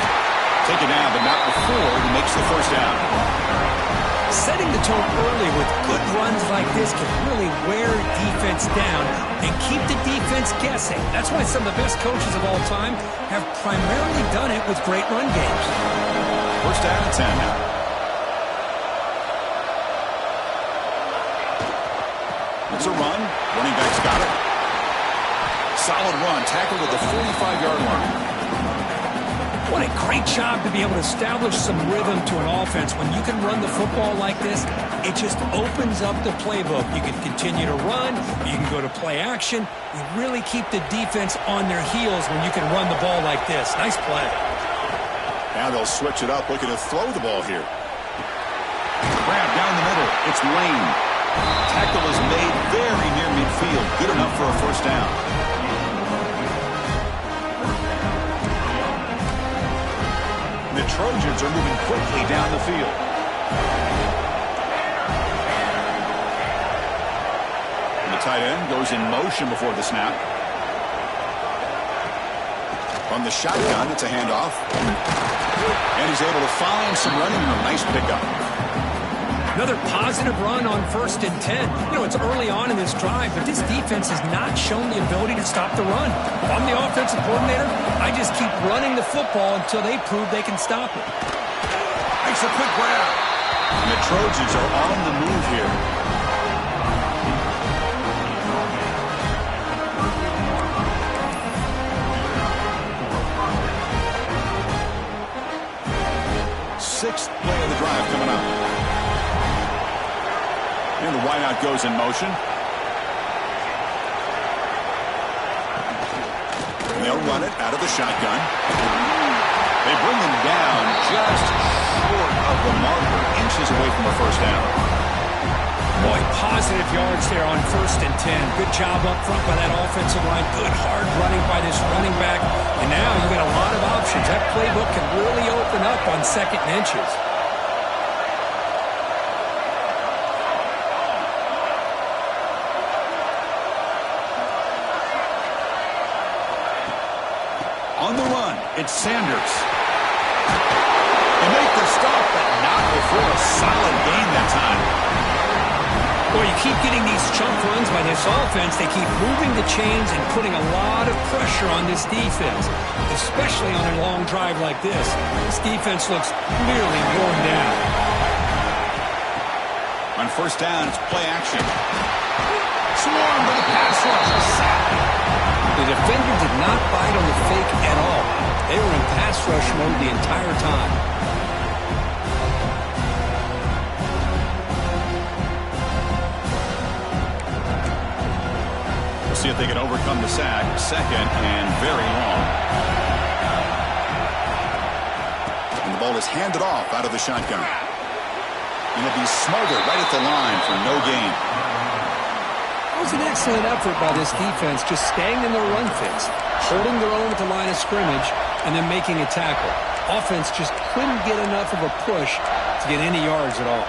Take it down, but not before he makes the first down. Setting the tone early with good runs like this can really wear defense down and keep the defense guessing. That's why some of the best coaches of all time have primarily done it with great run games. First down and 10 now. It's a run. Running back's got it. Solid run. Tackled at the 45-yard line. What a great job to be able to establish some rhythm to an offense. When you can run the football like this, it just opens up the playbook. You can continue to run. You can go to play action. You really keep the defense on their heels when you can run the ball like this. Nice play. Now they'll switch it up, looking to throw the ball here. Grab down the middle. It's Lane. Tackle is made very near midfield. Good enough for a first down. The Trojans are moving quickly down the field. And the tight end goes in motion before the snap. On the shotgun, it's a handoff. And he's able to find some running room. Nice pickup. Another positive run on 1st and 10. You know, it's early on in this drive, but this defense has not shown the ability to stop the run. If I'm the offensive coordinator, I just keep running the football until they prove they can stop it. Makes a quick grab. And the Trojans are on the move here. Sixth play of the drive coming up. And the wideout goes in motion. And they'll run it out of the shotgun. They bring him down just short of the marker, inches away from a first down. Boy, positive yards there on 1st and 10. Good job up front by that offensive line. Good hard running by this running back. And now you've got a lot of options. That playbook can really open up on 2nd and inches. On the run, it's Sanders. They make the stop, but not before a solid gain that time. Boy, you keep getting these chunk runs by this offense. They keep moving the chains and putting a lot of pressure on this defense, especially on a long drive like this. This defense looks clearly worn down. On first down, it's play action. Swarm with a pass rush, a sack. The defender did not bite on the fake at all. They were in pass rush mode the entire time. We'll see if they can overcome the sack. 2nd and very long. And the ball is handed off out of the shotgun. And it'll be smothered right at the line for no gain. It was an excellent effort by this defense, just staying in their run fits, holding their own at the line of scrimmage, and then making a tackle. Offense just couldn't get enough of a push to get any yards at all.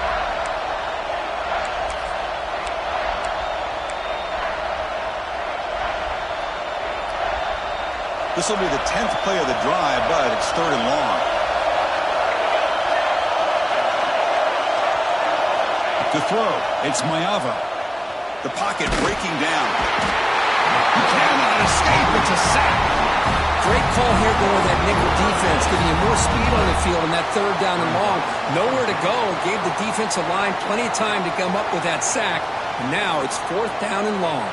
This will be the 10th play of the drive, but it's 3rd and long. To throw, it's Mayava. The pocket breaking down. He cannot escape. It's a sack. Great call here going with that nickel defense, giving you more speed on the field on that 3rd down and long. Nowhere to go. Gave the defensive line plenty of time to come up with that sack. And now it's 4th down and long.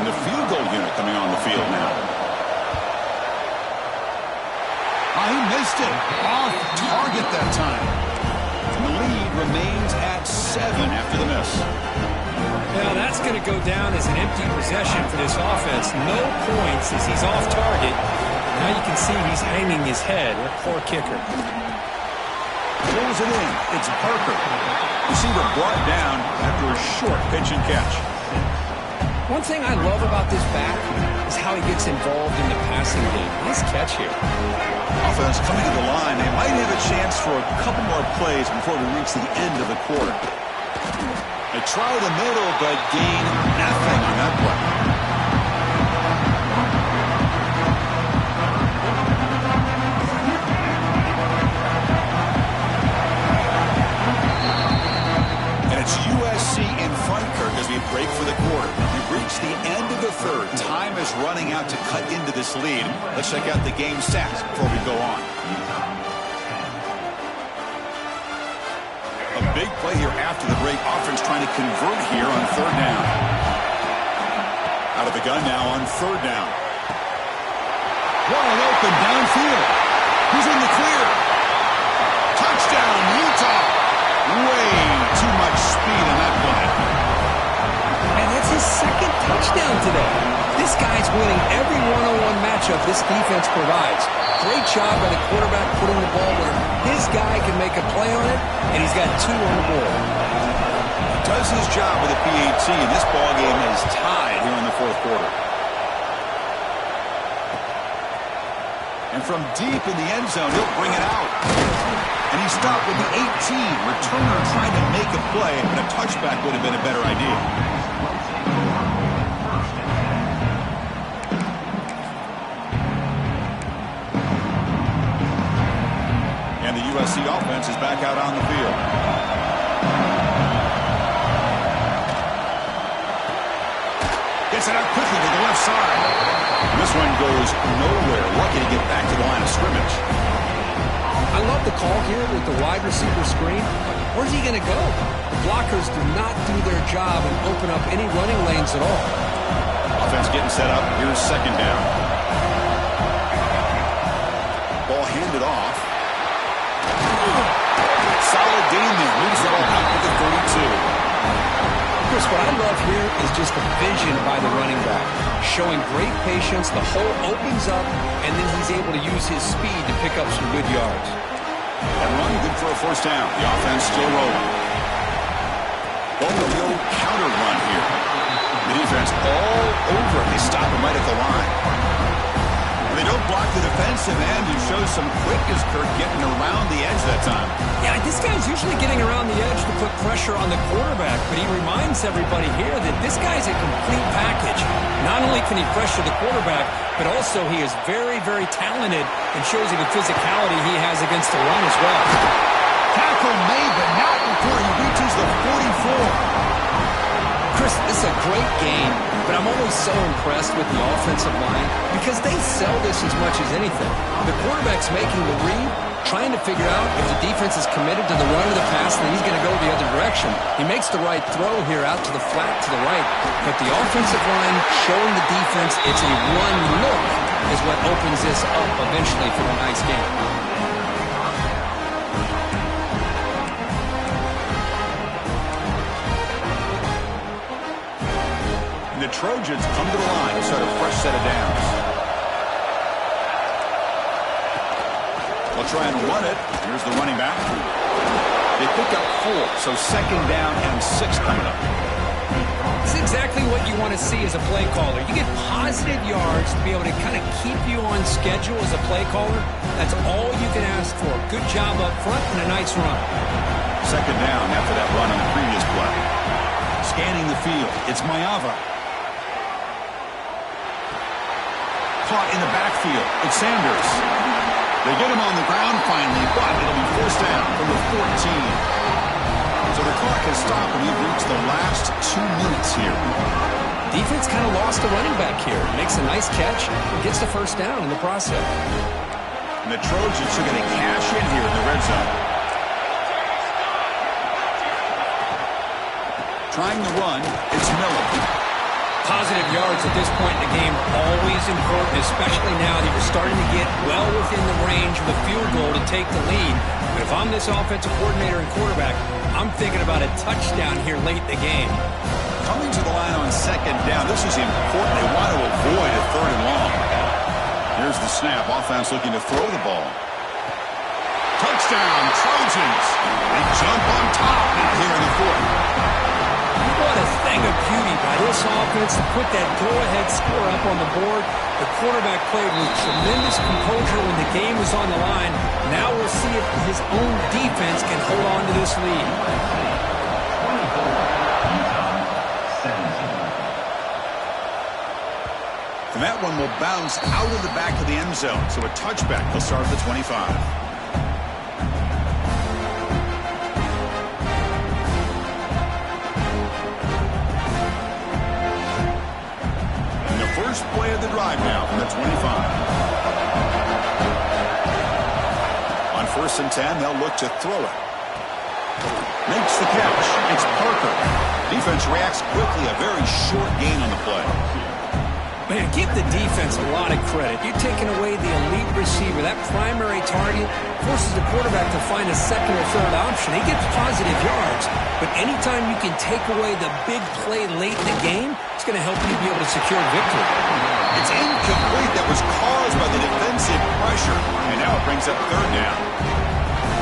And the field goal unit coming on the field now. Oh, he missed it. Off target that time. And the lead remains at 7 after the miss. Well, that's going to go down as an empty possession for this offense. No points as he's off target. Now you can see he's hanging his head. A poor kicker. Pulls it in. It's Parker. Receiver brought down after a short pitch and catch. One thing I love about this back is how he gets involved in the passing game. Nice catch here. Offense coming to the line. They might have a chance for a couple more plays before we reach the end of the quarter. They try the middle, but gain nothing on that play. And it's USC in front, Kirk, as we break for the quarter. We've reached the end of the 3rd. Time is running out to cut into this lead. Let's check out the game stats before we go on. A big play here after the break. Offense trying to convert here on 3rd down. Out of the gun now on 3rd down. Wide open downfield. Who's in the clear? Touchdown, Utah. Way too much speed on that play. And that's his 2nd touchdown today. This guy's winning every one-on-one matchup this defense provides. Great job by the quarterback putting the ball where his guy can make a play on it, and he's got 2 on the board. He does his job with a PAT, and this ball game is tied here in the 4th quarter. And from deep in the end zone, he'll bring it out. And he stopped with the 18. Returner trying to make a play, but a touchback would have been a better idea. And the USC offense is back out on the field. Gets it out quickly to the left side. And this one goes nowhere. Lucky to get back to the line of scrimmage. I love the call here with the wide receiver screen. Where's he going to go? The blockers do not do their job and open up any running lanes at all. Offense getting set up. Here's second down. Ball handed off. Solid gain there. Moves the ball out to the 32. Chris, what I love here is just the vision by the running back. Showing great patience. The hole opens up, and then he's able to use his speed to pick up some good yards. That run good for a first down. The offense still rolling. No counter run here. The defense all over it. They stop him right at the line. They don't block the defensive end. He shows some quickness, Kirk, getting around the edge that time. Yeah, this guy's usually getting around the edge to put pressure on the quarterback, but he reminds everybody here that this guy's a complete package. Not only can he pressure the quarterback, but also he is very, very talented and shows you the physicality he has against the run as well. Tackle made, but not before he reaches the 44. Chris, this is a great game, but I'm always so impressed with the offensive line because they sell this as much as anything. The quarterback's making the read, trying to figure out if the defense is committed to the run or the pass, then he's going to go the other direction. He makes the right throw here out to the flat to the right, but the offensive line showing the defense it's a run look is what opens this up eventually for a nice game. The Trojans come to the line to start a fresh set of downs. They'll try and run it. Here's the running back. They pick up 4, so second down and 6 coming up. It's exactly what you want to see as a play caller. You get positive yards to be able to kind of keep you on schedule as a play caller. That's all you can ask for. Good job up front and a nice run. Second down after that run on the previous play. Scanning the field. It's Maeva. Caught in the backfield. It's Sanders. They get him on the ground finally, but it'll be first down from the 14. So the clock has stopped, and we've reached the last 2 minutes here. Defense kind of lost a running back here. Makes a nice catch and gets the first down in the process. And the Trojans are going to cash in here in the red zone. Trying the run, it's Miller. Positive yards at this point in the game always important, especially now that you're starting to get well within the range of the field goal to take the lead. But if I'm this offensive coordinator and quarterback, I'm thinking about a touchdown here late in the game. Coming to the line on second down, this is important. They want to avoid a third and long. Here's the snap. Offense looking to throw the ball. Touchdown, Trojans. They jump on top here in the fourth. What a thing of beauty by this offense to put that go-ahead score up on the board. The quarterback played with tremendous composure when the game was on the line. Now we'll see if his own defense can hold on to this lead. And that one will bounce out of the back of the end zone. So a touchback. He'll start at the 25. First play of the drive now from the 25. On first and 10, they'll look to throw it. Makes the catch. It's Parker. Defense reacts quickly. A very short gain on the play. Man, give the defense a lot of credit. You're taking away the elite receiver. That primary target forces the quarterback to find a second or third option. He gets positive yards. But anytime you can take away the big play late in the game, it's going to help you be able to secure victory. It's incomplete. That was caused by the defensive pressure. And now it brings up third down.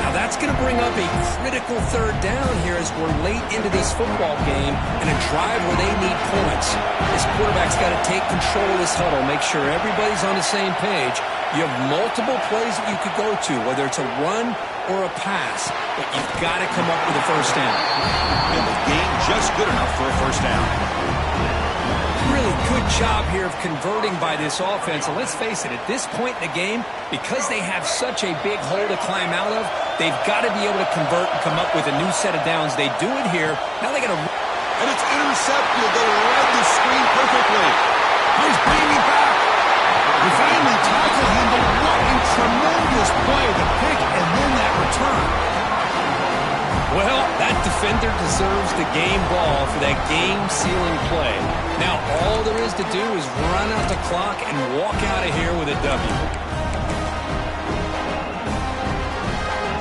Now that's going to bring up a critical third down here as we're late into this football game in a drive where they need points. This quarterback's got to take control of this huddle, make sure everybody's on the same page. You have multiple plays that you could go to, whether it's a run or a pass, but you've got to come up with a first down. And the game just good enough for a first down. Really good job here of converting by this offense. And let's face it, at this point in the game, because they have such a big hole to climb out of, they've got to be able to convert and come up with a new set of downs. They do it here. Now they got to... And it's intercepted. They read the screen perfectly. He's bringing it back. They finally tackle him, but what a tremendous play. The pick and then that return. Well, that defender deserves the game ball for that game-sealing play. Now, all there is to do is run out the clock and walk out of here with a W.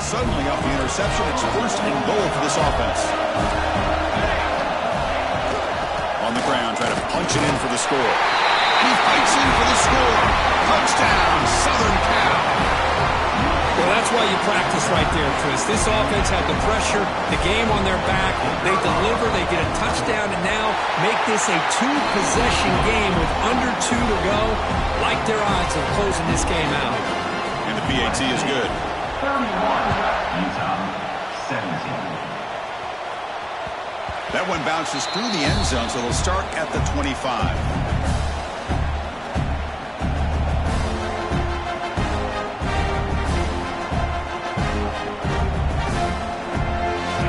Suddenly, off the interception, it's first and goal for this offense. On the ground, trying to punch it in for the score. He fights in for the score. Touchdown, Southern Cal. Well, that's why you practice right there, Chris. This offense had the pressure, the game on their back. They deliver, they get a touchdown, and now make this a two-possession game with under 2 to go. Like their odds of closing this game out. And the PAT is good. 31, Utah, 17. That one bounces through the end zone, so they'll start at the 25.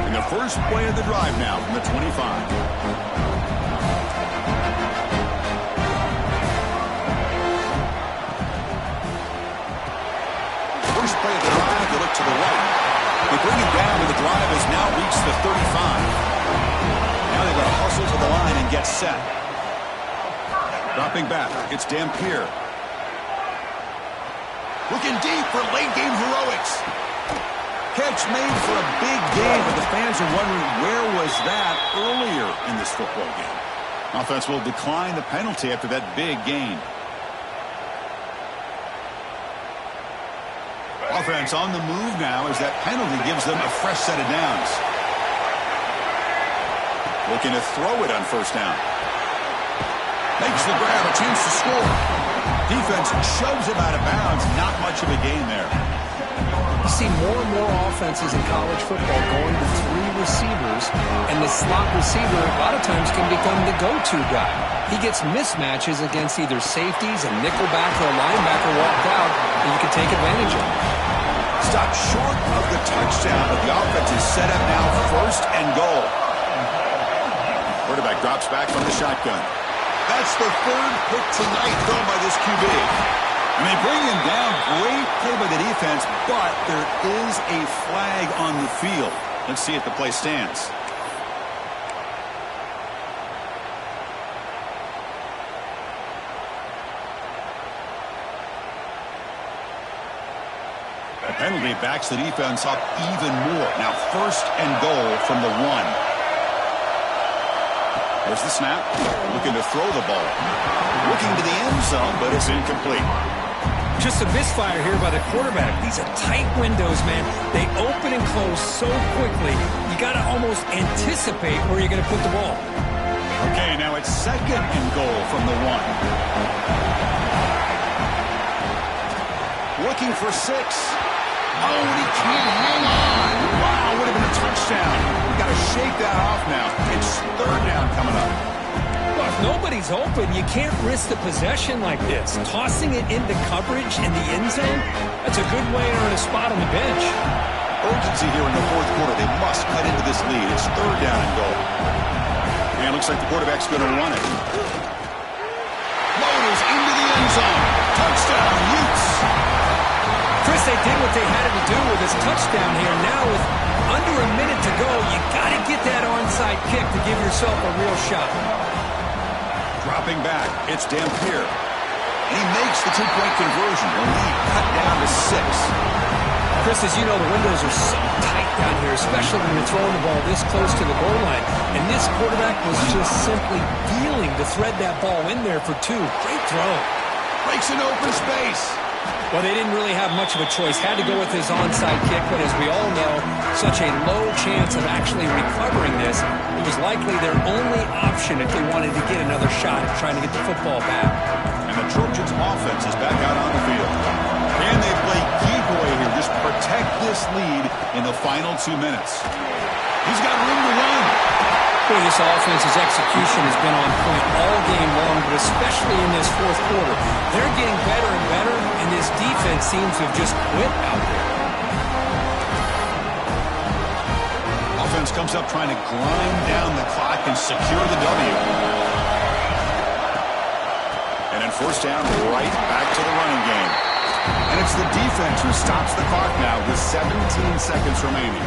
And the first play of the drive now from the 25. First play of the drive, they look to the right. They bring it down, but the drive has now reached the 35. Now they've got to hustle to the line and get set. Dropping back, it's Dampier. Looking deep for late-game heroics. Catch made for a big game, but the fans are wondering where was that earlier in this football game. Offense will decline the penalty after that big gain. Offense on the move now as that penalty gives them a fresh set of downs. Looking to throw it on first down. Makes the grab, a chance to score. Defense shoves him out of bounds. Not much of a gain there. You see more and more offenses in college football going to 3 receivers, and the slot receiver a lot of times can become the go-to guy. He gets mismatches against either safeties, a nickelback, or a linebacker walked out, and you can take advantage of it. Stopped short of the touchdown, but the offense is set up now first and goal. Quarterback drops back from the shotgun. That's the third pick tonight thrown by this QB. And they bring him down. Great play by the defense, but there is a flag on the field. Let's see if the play stands. The penalty backs the defense up even more. Now first and goal from the 1. There's the snap. Looking to throw the ball. Looking to the end zone, but it's incomplete. Just a misfire here by the quarterback. These are tight windows, man. They open and close so quickly. You got to almost anticipate where you're going to put the ball. Okay, now it's second and goal from the 1. Looking for 6. Oh, and he can't hang on. Wow, would have been a touchdown. We've got to shake that off now. It's third down coming up. Well, if nobody's open, you can't risk the possession like this. Tossing it into coverage in the end zone, that's a good way to earn a spot on the bench. Urgency here in the fourth quarter. They must cut into this lead. It's third down and goal. And it looks like the quarterback's going to run it. Motors into the end zone. Touchdown, Utes. Chris, they did what they had to do with this touchdown here. Now with under a minute to go, you got to get that onside kick to give yourself a real shot. Dropping back, it's Dampier. And he makes the two-point conversion. The lead cut down to 6. Chris, as you know, the windows are so tight down here, especially when you're throwing the ball this close to the goal line. And this quarterback was just simply dealing to thread that ball in there for 2. Great throw. Breaks an open space. Well, they didn't really have much of a choice. Had to go with his onside kick, but as we all know, such a low chance of actually recovering this. It was likely their only option if they wanted to get another shot at trying to get the football back. And the Trojans' offense is back out on the field. Can they play keep away here? Just protect this lead in the final 2 minutes. He's got room to run. Boy, this offense's execution has been on point all game long, but especially in this fourth quarter. They're getting better and better, and this defense seems to have just quit out there. Offense comes up trying to grind down the clock can secure the W. And then first down, right back to the running game. And it's the defense who stops the clock now with 17 seconds remaining.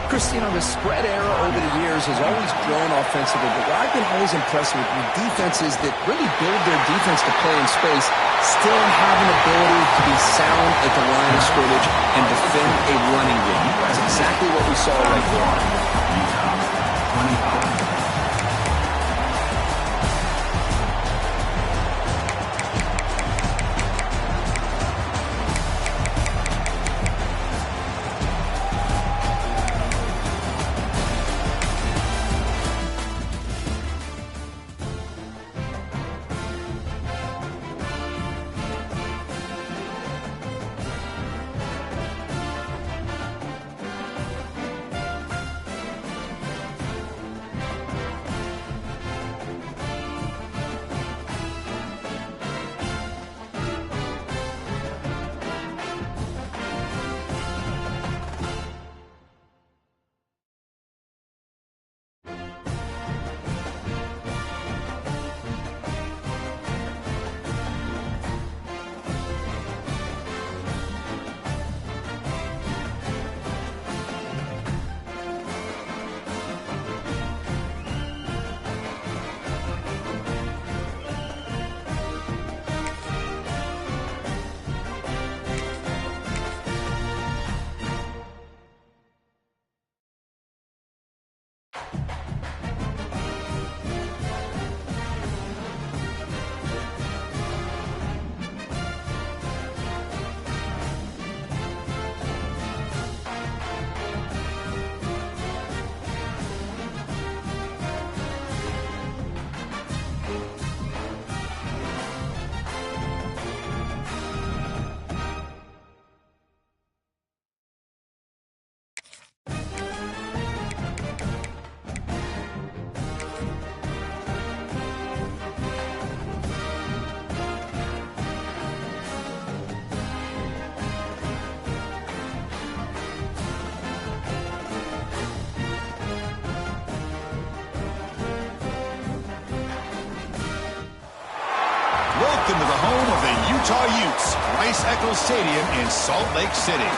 Chris, you know, the spread era over the years has always grown offensively, but what I've been always impressed with defenses that really build their defense to play in space still have an ability to be sound at the line of scrimmage and defend a running game. That's exactly what we saw right here. Utah, 25. Welcome to the home of the Utah Utes, Rice-Eccles Stadium in Salt Lake City.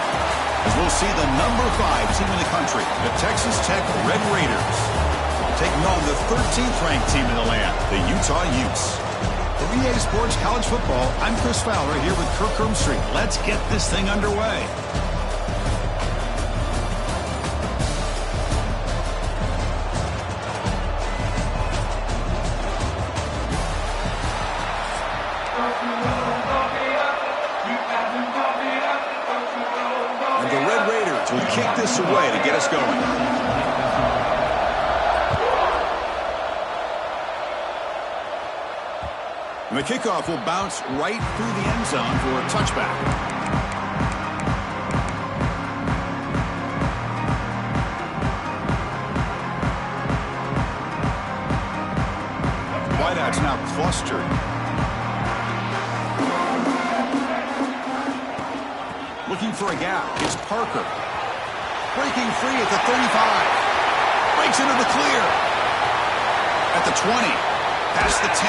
As we'll see the number 5 team in the country, the Texas Tech Red Raiders, taking on the 13th ranked team in the land, the Utah Utes. For EA Sports College Football, I'm Chris Fowler here with Kirk Herbstreit. Let's get this thing underway. Will kick this away to get us going. And the kickoff will bounce right through the end zone for a touchback. Wideouts now clustered. Looking for a gap. It's Parker. Breaking free at the 35. Breaks into the clear. At the 20. Past the 10.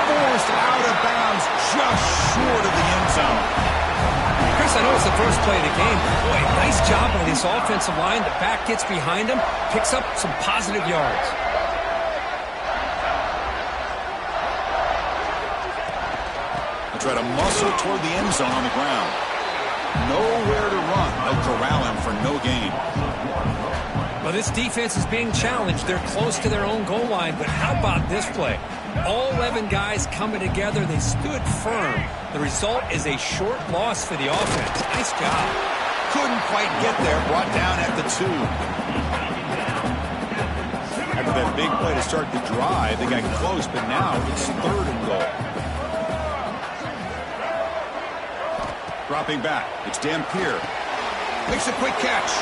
Forced out of bounds just short of the end zone. Chris, I know it's the first play of the game. Boy, nice job by this offensive line. The back gets behind him, picks up some positive yards. They try to muscle toward the end zone on the ground. Nowhere to run. They'll corral him for no gain. Well, this defense is being challenged. They're close to their own goal line, but how about this play? All 11 guys coming together. They stood firm. The result is a short loss for the offense. Nice job. Couldn't quite get there. Brought down at the 2. After that big play to start the drive, they got close, but now it's 3rd and goal. Dropping back, it's Dampier. Makes a quick catch.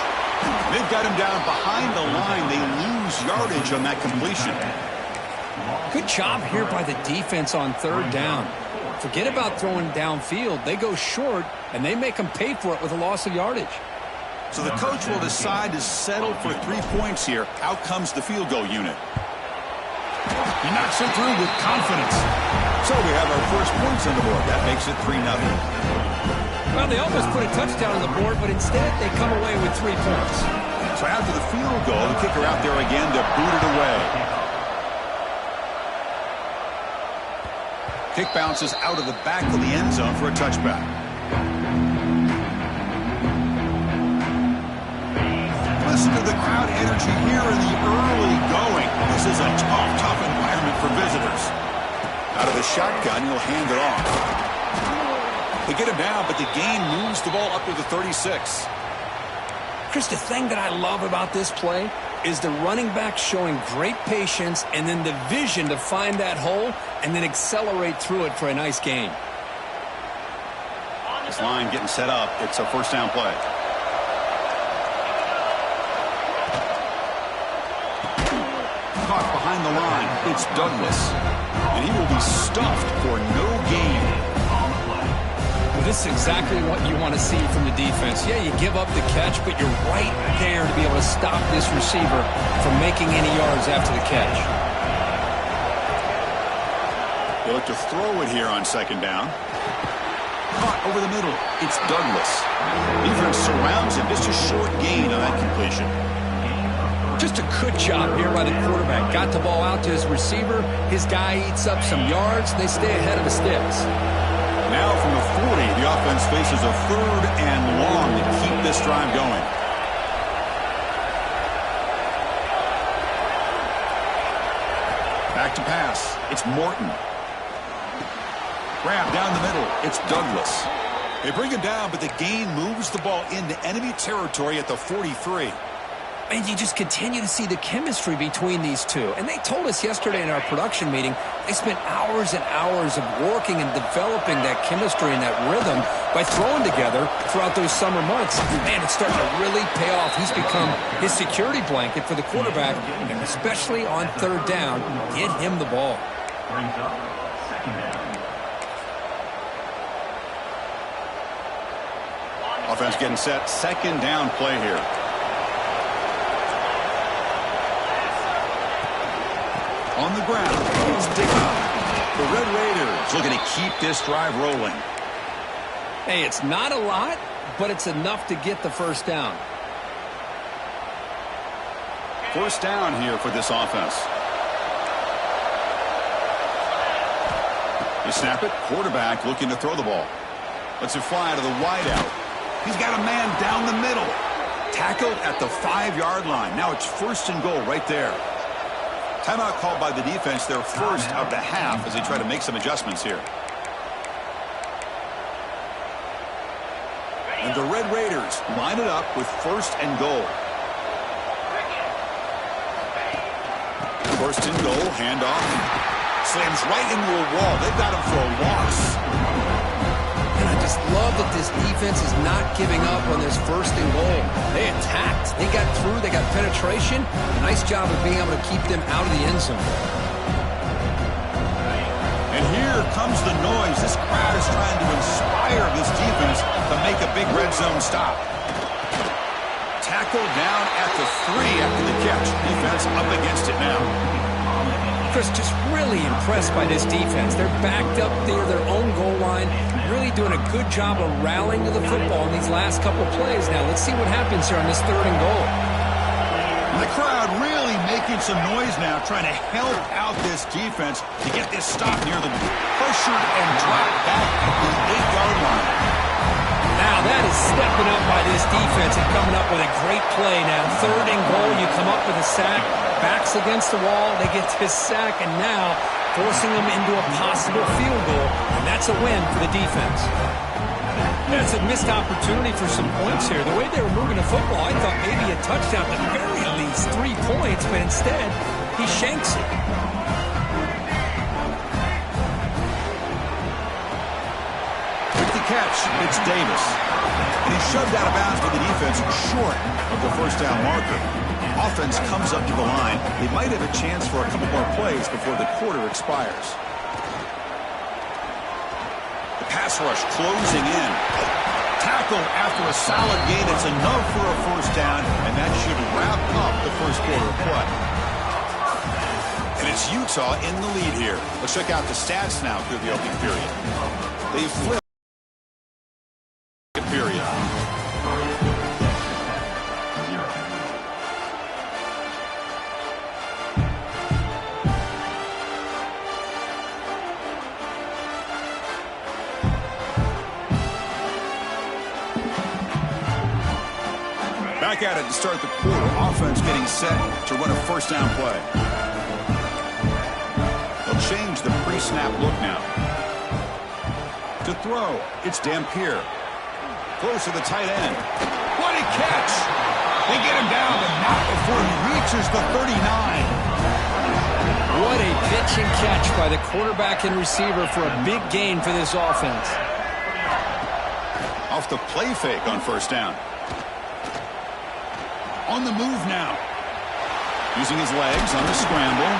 They've got him down behind the line. They lose yardage on that completion. Good job here by the defense on 3rd down. Forget about throwing downfield. They go short, and they make them pay for it with a loss of yardage. So the coach will decide to settle for 3 points here. Out comes the field goal unit. He knocks it through with confidence. So we have our first points on the board. That makes it 3-0. Well, they almost put a touchdown on the board, but instead they come away with 3 points. So after the field goal, the kicker out there again to boot it away. Kick bounces out of the back of the end zone for a touchback. Listen to the crowd energy here in the early going. This is a tough environment for visitors. Out of the shotgun, he'll hand it off. They get him down, but the gain moves the ball up to the 36. Chris, the thing that I love about this play is the running back showing great patience and then the vision to find that hole and then accelerate through it for a nice gain. This line getting set up. It's a first down play. Caught behind the line. It's Douglas. And he will be stuffed for no gain. Well, this is exactly what you want to see from the defense. Yeah, you give up the catch, but you're right there to be able to stop this receiver from making any yards after the catch. They look to throw it here on second down. Caught over the middle. It's Douglas. Defense surrounds him. Just a short gain on that completion. Just a good job here by the quarterback. Got the ball out to his receiver. His guy eats up some yards. They stay ahead of the sticks. Now from the 40, the offense faces a 3rd and long to keep this drive going. Back to pass. It's Morton. Grab down the middle. It's Douglas. They bring him down, but the gain moves the ball into enemy territory at the 43. And you just continue to see the chemistry between these two. And they told us yesterday in our production meeting, they spent hours and hours of working and developing that chemistry and that rhythm by throwing together throughout those summer months. Man, it's starting to really pay off. He's become his security blanket for the quarterback, and especially on 3rd down, get him the ball. Offense getting set. Second down play here. On the ground, it's Dickey. The Red Raiders looking to keep this drive rolling. Hey, it's not a lot, but it's enough to get the first down. First down here for this offense. You snap it. Quarterback looking to throw the ball. Lets it fly to the wideout. He's got a man down the middle. Tackled at the 5-yard line. Now it's 1st and goal right there. Timeout called by the defense, their first of the half as they try to make some adjustments here. And the Red Raiders line it up with 1st and goal. 1st and goal, handoff. Slams right into a wall. They've got him for a loss. And I just love that this defense is not giving up on this 1st and goal. They attacked. They got through. They got penetration. Nice job of being able to keep them out of the end zone. And here comes the noise. This crowd is trying to inspire this defense to make a big red zone stop. Tackled down at the 3 after the catch. Defense up against it now. Chris, just really impressed by this defense. They're backed up near their own goal line, really doing a good job of rallying to the football in these last couple plays. Now, let's see what happens here on this 3rd and goal. And the crowd really making some noise now, trying to help out this defense to get this stop near the pressured and dropped back at the 8-yard line. Now that is stepping up by this defense and coming up with a great play now. 3rd and goal, you come up with a sack, backs against the wall, they get this sack, and now forcing them into a possible field goal, and that's a win for the defense. That's a missed opportunity for some points here. The way they were moving the football, I thought maybe a touchdown, at the very least 3 points, but instead, he shanks it. Catch, it's Davis. And he's shoved out of bounds by the defense short of the first down marker. Offense comes up to the line. They might have a chance for a couple more plays before the quarter expires. The pass rush closing in. tackle after a solid gain. It's enough for a first down, and that should wrap up the first quarter of play. And it's Utah in the lead here. Let's check out the stats now through the opening period. They flipped the period. Back at it to start the quarter. Offense getting set to run a first down play. They'll change the pre-snap look now. To throw, it's Dampier. Close to the tight end. What a catch! They get him down, but not before he reaches the 39. What a pitch and catch by the quarterback and receiver for a big gain for this offense. Off the play fake on first down. On the move now. Using his legs on the scramble.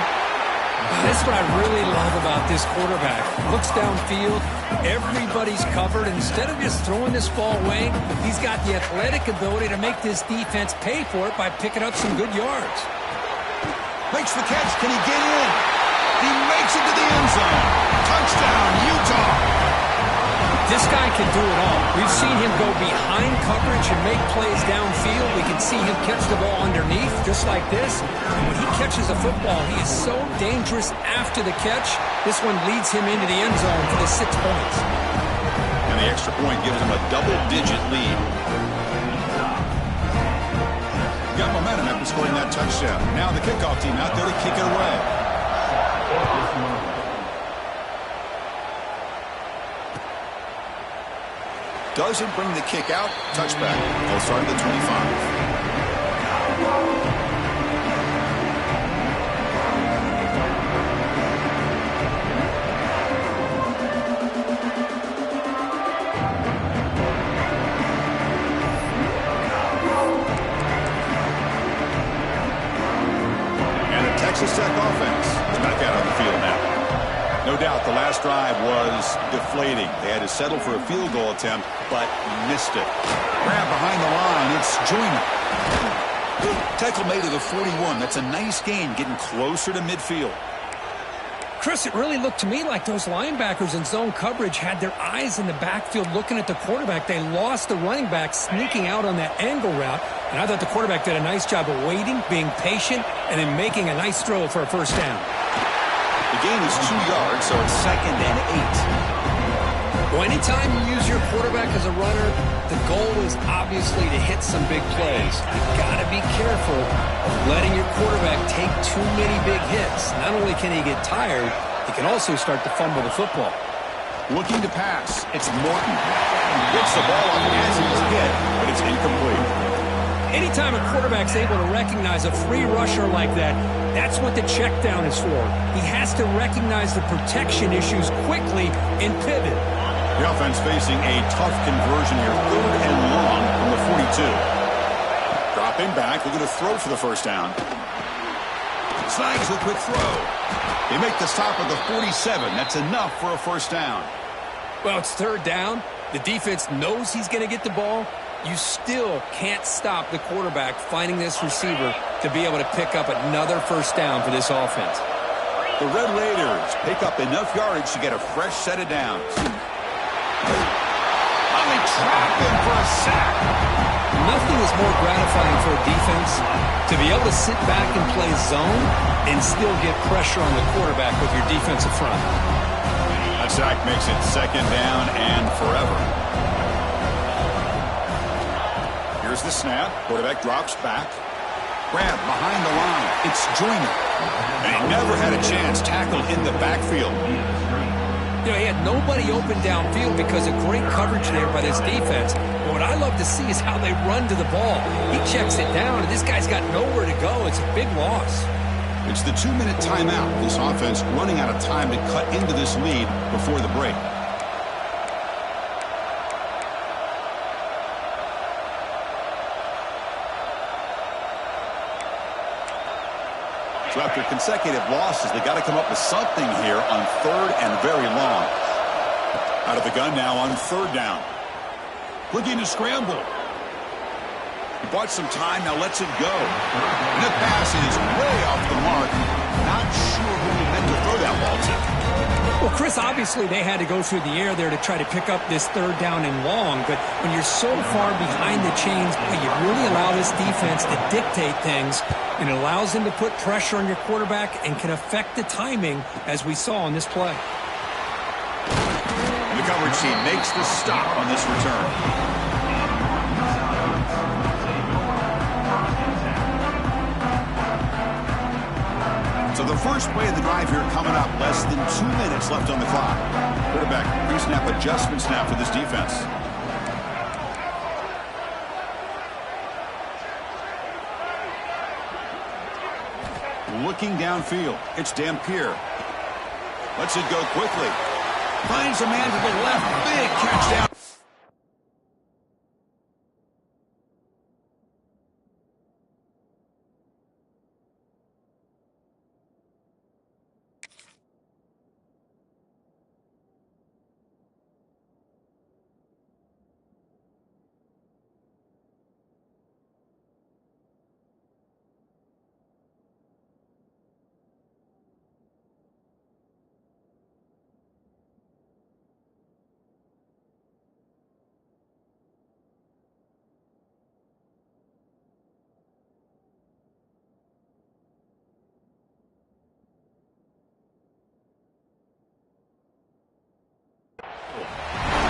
That's what I really love about this quarterback. Looks downfield, everybody's covered. Instead of just throwing this ball away, he's got the athletic ability to make this defense pay for it by picking up some good yards. Makes the catch. Can he get in? He makes it to the end zone. Touchdown, Utah. This guy can do it all. We've seen him go behind coverage and make plays downfield. We can see him catch the ball underneath, just like this. And when he catches a football, he is so dangerous after the catch. This one leads him into the end zone for the 6 points. And the extra point gives him a double-digit lead. Got momentum after scoring that touchdown. Now the kickoff team out there to kick it away. Doesn't bring the kick out. Touchback. They'll start at the 25. And a Texas Tech offense is back out on the field now. No doubt the last drive was deflating. They had to settle for a field goal attempt, but missed it. Grab behind the line. It's Joyner. Tackle made to the 41. That's a nice gain, getting closer to midfield. Chris, it really looked to me like those linebackers in zone coverage had their eyes in the backfield looking at the quarterback. They lost the running back sneaking out on that angle route, and I thought the quarterback did a nice job of waiting, being patient, and then making a nice throw for a first down. The gain is 2 yards, so it's 2nd and 8. Well, anytime you use your quarterback as a runner, the goal is obviously to hit some big plays. You've got to be careful of letting your quarterback take too many big hits. Not only can he get tired, he can also start to fumble the football. Looking to pass. It's Morton. He picks the ball up as he was hit, but it's incomplete. Anytime a quarterback's able to recognize a free rusher like that, that's what the check down is for. He has to recognize the protection issues quickly and pivot. The offense facing a tough conversion here, 3rd and long from the 42. Dropping back, looking to throw for the first down. Snags a quick throw. They make the stop at the 47. That's enough for a first down. Well, it's 3rd down. The defense knows he's going to get the ball. You still can't stop the quarterback finding this receiver to be able to pick up another first down for this offense. The Red Raiders pick up enough yardage to get a fresh set of downs. They trap him for a sack. Nothing is more gratifying for a defense to be able to sit back and play zone and still get pressure on the quarterback with your defensive front. That sack makes it 2nd down and forever. Here's the snap. Quarterback drops back. Grab behind the line. It's Joyner. And he never had a chance tackled in the backfield. You know, he had nobody open downfield because of great coverage there by this defense. But what I love to see is how they run to the ball. He checks it down, and this guy's got nowhere to go. It's a big loss. It's the 2-minute timeout. This offense running out of time to cut into this lead before the break. So after consecutive losses, they got to come up with something here on 3rd and very long. Out of the gun now on 3rd down. Looking to scramble. He bought some time, now lets it go. And the pass is way off the mark. Not sure who he meant to throw that ball to. Well, Chris, obviously they had to go through the air there to try to pick up this third down and long, but when you're so far behind the chains, you really allow this defense to dictate things, and it allows them to put pressure on your quarterback and can affect the timing, as we saw on this play. The coverage team makes the stop on this return. So the first play of the drive here coming up. Less than 2 minutes left on the clock. Quarterback pre-snap adjustment snap for this defense. Looking downfield. It's Dampier. Lets it go quickly. Finds a man to the left. Big catch down.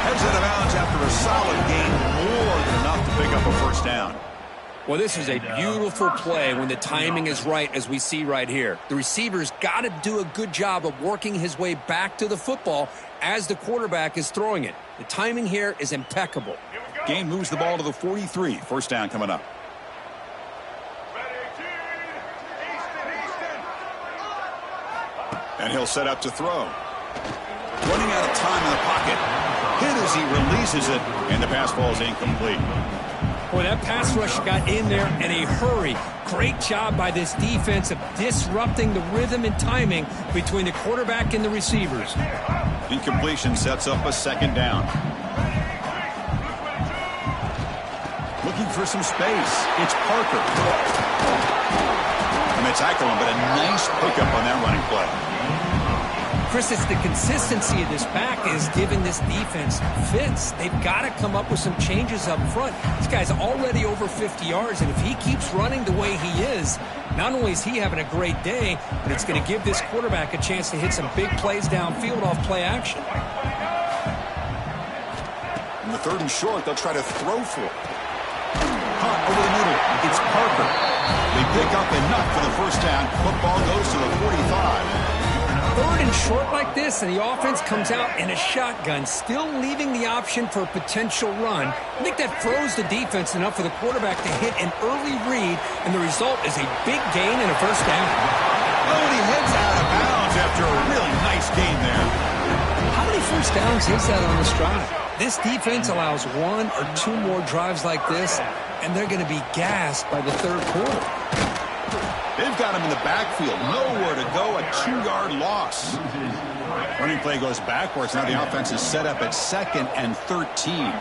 Heads out of bounds after a solid gain, more than enough to pick up a first down. Well, this is a beautiful play when the timing is right, as we see right here. The receiver's got to do a good job of working his way back to the football as the quarterback is throwing it. The timing here is impeccable. Gain moves the ball to the 43. First down coming up. And he'll set up to throw. Running out of time in the pocket. Hit as he releases it, and the pass ball is incomplete. Boy, that pass rush got in there in a hurry. Great job by this defense of disrupting the rhythm and timing between the quarterback and the receivers. Incompletion sets up a second down. Looking for some space. It's Parker. And they tackle him, but a nice pickup on that running play. Chris, it's the consistency of this back is giving this defense fits. They've got to come up with some changes up front. This guy's already over 50 yards, and if he keeps running the way he is, not only is he having a great day, but it's going to give this quarterback a chance to hit some big plays downfield off play action. In the third and short, they'll try to throw for it. Caught over the middle. It's Parker. They pick up enough for the first down. Football goes to the 45. Third and short like this, and the offense comes out in a shotgun, still leaving the option for a potential run. I think that throws the defense enough for the quarterback to hit an early read, and the result is a big gain and a first down. Oh, and he heads out of bounds after a really nice gain there. How many first downs is that on this drive? This defense allows one or two more drives like this, and they're going to be gassed by the third quarter. They've got him in the backfield. Nowhere to go. A 2-yard loss. Running play goes backwards. Now the offense is set up at 2nd and 13.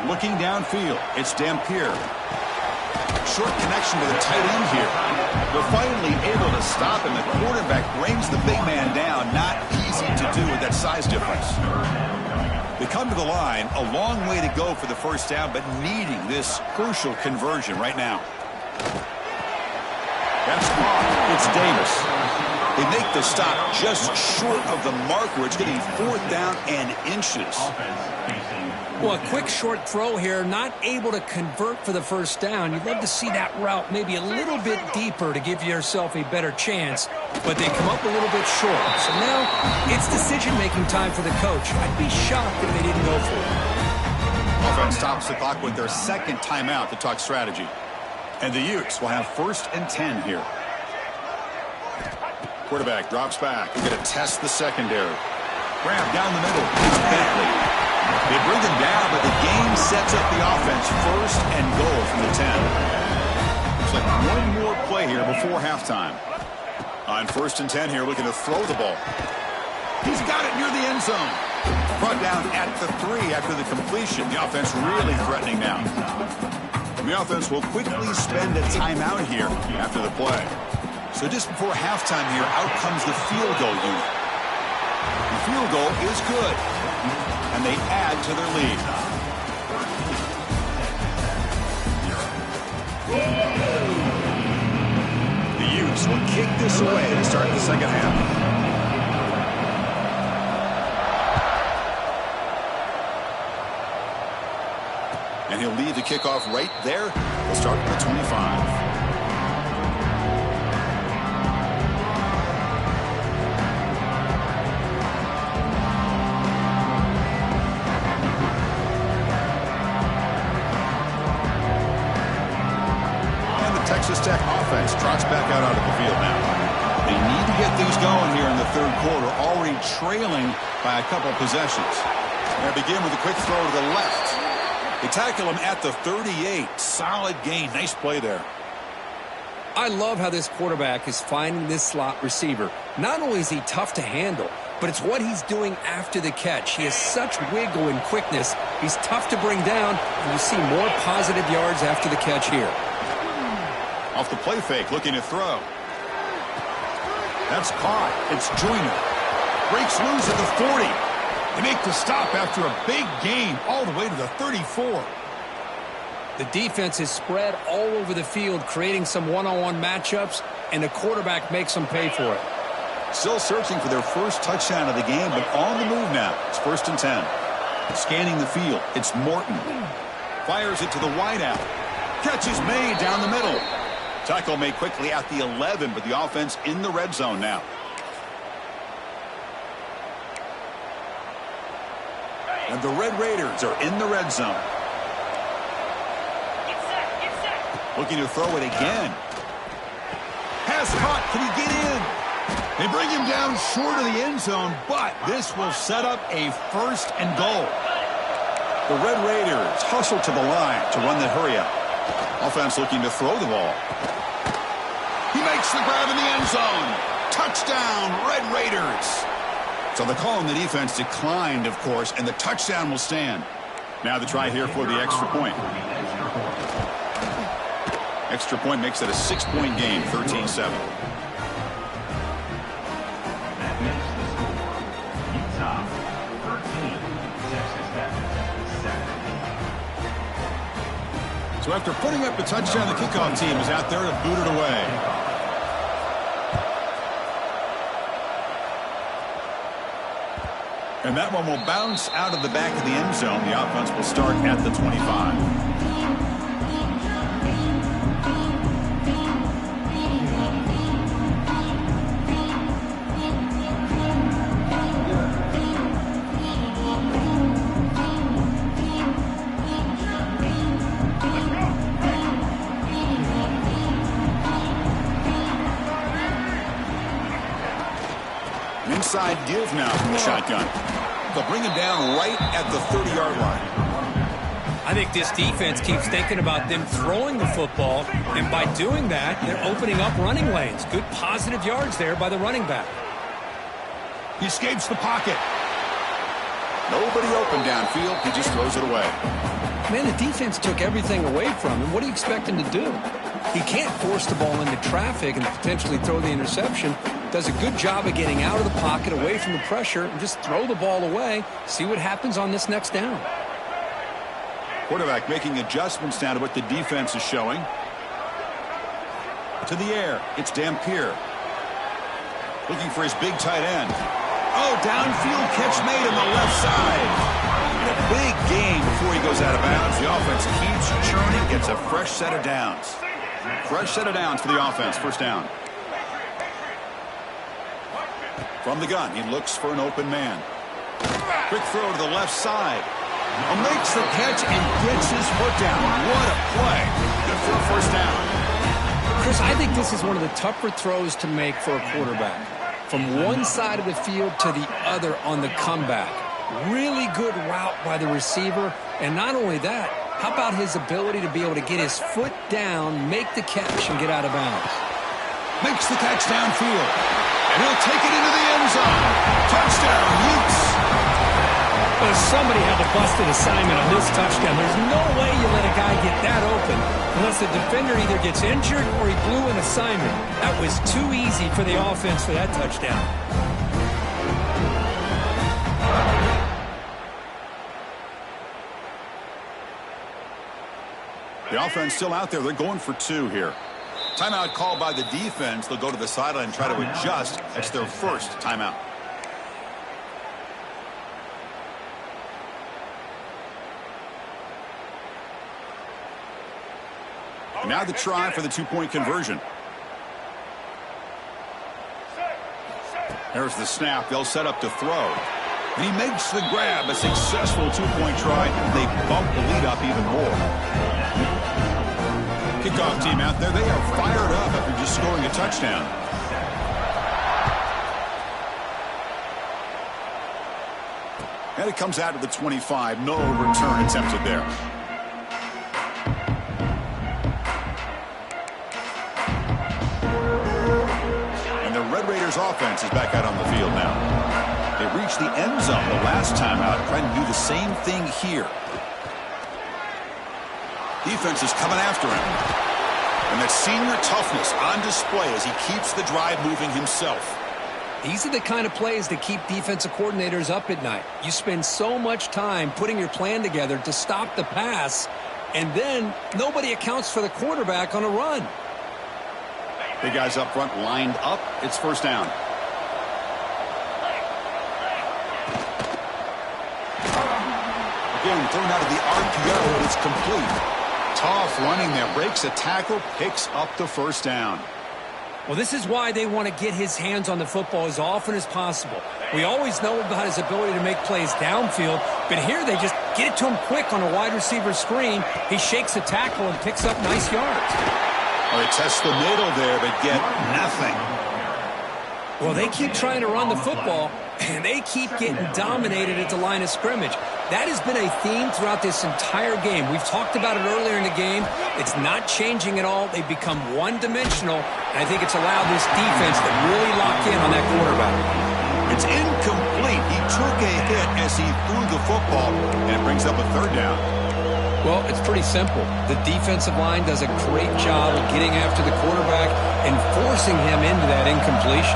Looking downfield. It's Dampier. Short connection to the tight end here. They're finally able to stop him. The quarterback brings the big man down. Not easy to do with that size difference. They come to the line. A long way to go for the first down, but needing this crucial conversion right now. That's caught. It's Davis. They make the stop just short of the mark where it's getting 4th down and inches. Well, a quick short throw here, not able to convert for the first down. You'd love to see that route maybe a little bit deeper to give yourself a better chance, but they come up a little bit short. So now it's decision-making time for the coach. I'd be shocked if they didn't go for it. Offense stops the clock with their second timeout to talk strategy. And the Utes will have 1st and 10 here. Quarterback drops back. They're going to test the secondary. Grab down the middle. Bentley. They bring him down, but the game sets up the offense 1st and goal from the 10. Looks like one more play here before halftime. On 1st and 10 here, looking to throw the ball. He's got it near the end zone. Brought down at the 3 after the completion. The offense really threatening now. And the offense will quickly spend a timeout here after the play. So just before halftime here, out comes the field goal unit. The field goal is good, and they add to their lead. The Utes will kick this away to start the second half. And he'll lead the kickoff right there. We'll start at the 25. Texas Tech offense trots back out onto the field now. They need to get things going here in the third quarter, already trailing by a couple possessions. They begin with a quick throw to the left. They tackle him at the 38. Solid gain. Nice play there. I love how this quarterback is finding this slot receiver. Not only is he tough to handle, but it's what he's doing after the catch. He has such wiggle and quickness. He's tough to bring down, and you see more positive yards after the catch here. Off the play fake, looking to throw. That's caught. It's Joyner. Breaks loose at the 40. They make the stop after a big gain all the way to the 34. The defense is spread all over the field, creating some one-on-one matchups, and the quarterback makes them pay for it. Still searching for their first touchdown of the game, but on the move now. It's 1st and 10. Scanning the field. It's Morton. Fires it to the wideout. Catch is made down the middle. Tackle made quickly at the 11, but the offense in the red zone now. And the Red Raiders are in the red zone. Looking to throw it again. Pass caught. Can he get in? They bring him down short of the end zone, but this will set up a 1st and goal. The Red Raiders hustle to the line to run the hurry up. Offense looking to throw the ball. He makes the grab in the end zone. Touchdown, Red Raiders. So the call on the defense declined, of course, and the touchdown will stand. Now the try here for the extra point. Extra point makes it a 6-point game, 13-7. So after putting up a touchdown, the kickoff team is out there to boot it away. And that one will bounce out of the back of the end zone. The offense will start at the 25. Inside give now from the shotgun. They'll bring him down right at the 30-yard line. I think this defense keeps thinking about them throwing the football, and by doing that, they're opening up running lanes. Good positive yards there by the running back. He escapes the pocket. Nobody open downfield. He just throws it away. Man, the defense took everything away from him. What do you expect him to do? He can't force the ball into traffic and potentially throw the interception. Does a good job of getting out of the pocket, away from the pressure, and just throw the ball away. See what happens on this next down. Quarterback making adjustments now to what the defense is showing. To the air. It's Dampier. Looking for his big tight end. Oh, downfield catch made on the left side. And a big gain before he goes out of bounds. The offense keeps churning, gets a fresh set of downs. Fresh set of downs for the offense. 1st down. From the gun, he looks for an open man. Quick throw to the left side. Makes the catch and gets his foot down. What a play. Good for a 1st down. Chris, I think this is one of the tougher throws to make for a quarterback. From one side of the field to the other on the comeback. Really good route by the receiver. And not only that, how about his ability to be able to get his foot down, make the catch, and get out of bounds? Makes the catch downfield. And he'll take it into the end zone. Touchdown, Utes. Well, somebody had a busted assignment on this touchdown. There's no way you let a guy get that open unless the defender either gets injured or he blew an assignment. That was too easy for the offense for that touchdown. The offense still out there. They're going for 2 here. Timeout called by the defense. They'll go to the sideline and try to adjust. That's their first timeout. And now the try for the 2-point conversion. There's the snap. They'll set up to throw. And he makes the grab. A successful 2-point try. They bump the lead up even more. Kickoff team out there. They are fired up after just scoring a touchdown. And it comes out to the 25. No return attempted there. Red Raiders offense is back out on the field now. They reached the end zone the last time out, trying to do the same thing here. Defense is coming after him. And that senior toughness on display as he keeps the drive moving himself. These are the kind of plays that keep defensive coordinators up at night. You spend so much time putting your plan together to stop the pass, and then nobody accounts for the quarterback on a run. Big guys up front lined up. It's first down. Again, thrown out of the RPO, and it's complete. Tough running there. Breaks a tackle, picks up the first down. Well, this is why they want to get his hands on the football as often as possible. We always know about his ability to make plays downfield, but here they just get it to him quick on a wide receiver screen. He shakes a tackle and picks up nice yards. Well, they test the middle there, but get nothing. Well, they keep trying to run the football, and they keep getting dominated at the line of scrimmage. That has been a theme throughout this entire game. We've talked about it earlier in the game. It's not changing at all. They've become one-dimensional, and I think it's allowed this defense to really lock in on that quarterback. It's incomplete. He took a hit as he threw the football, and it brings up a third down. Well, it's pretty simple. The defensive line does a great job of getting after the quarterback and forcing him into that incompletion.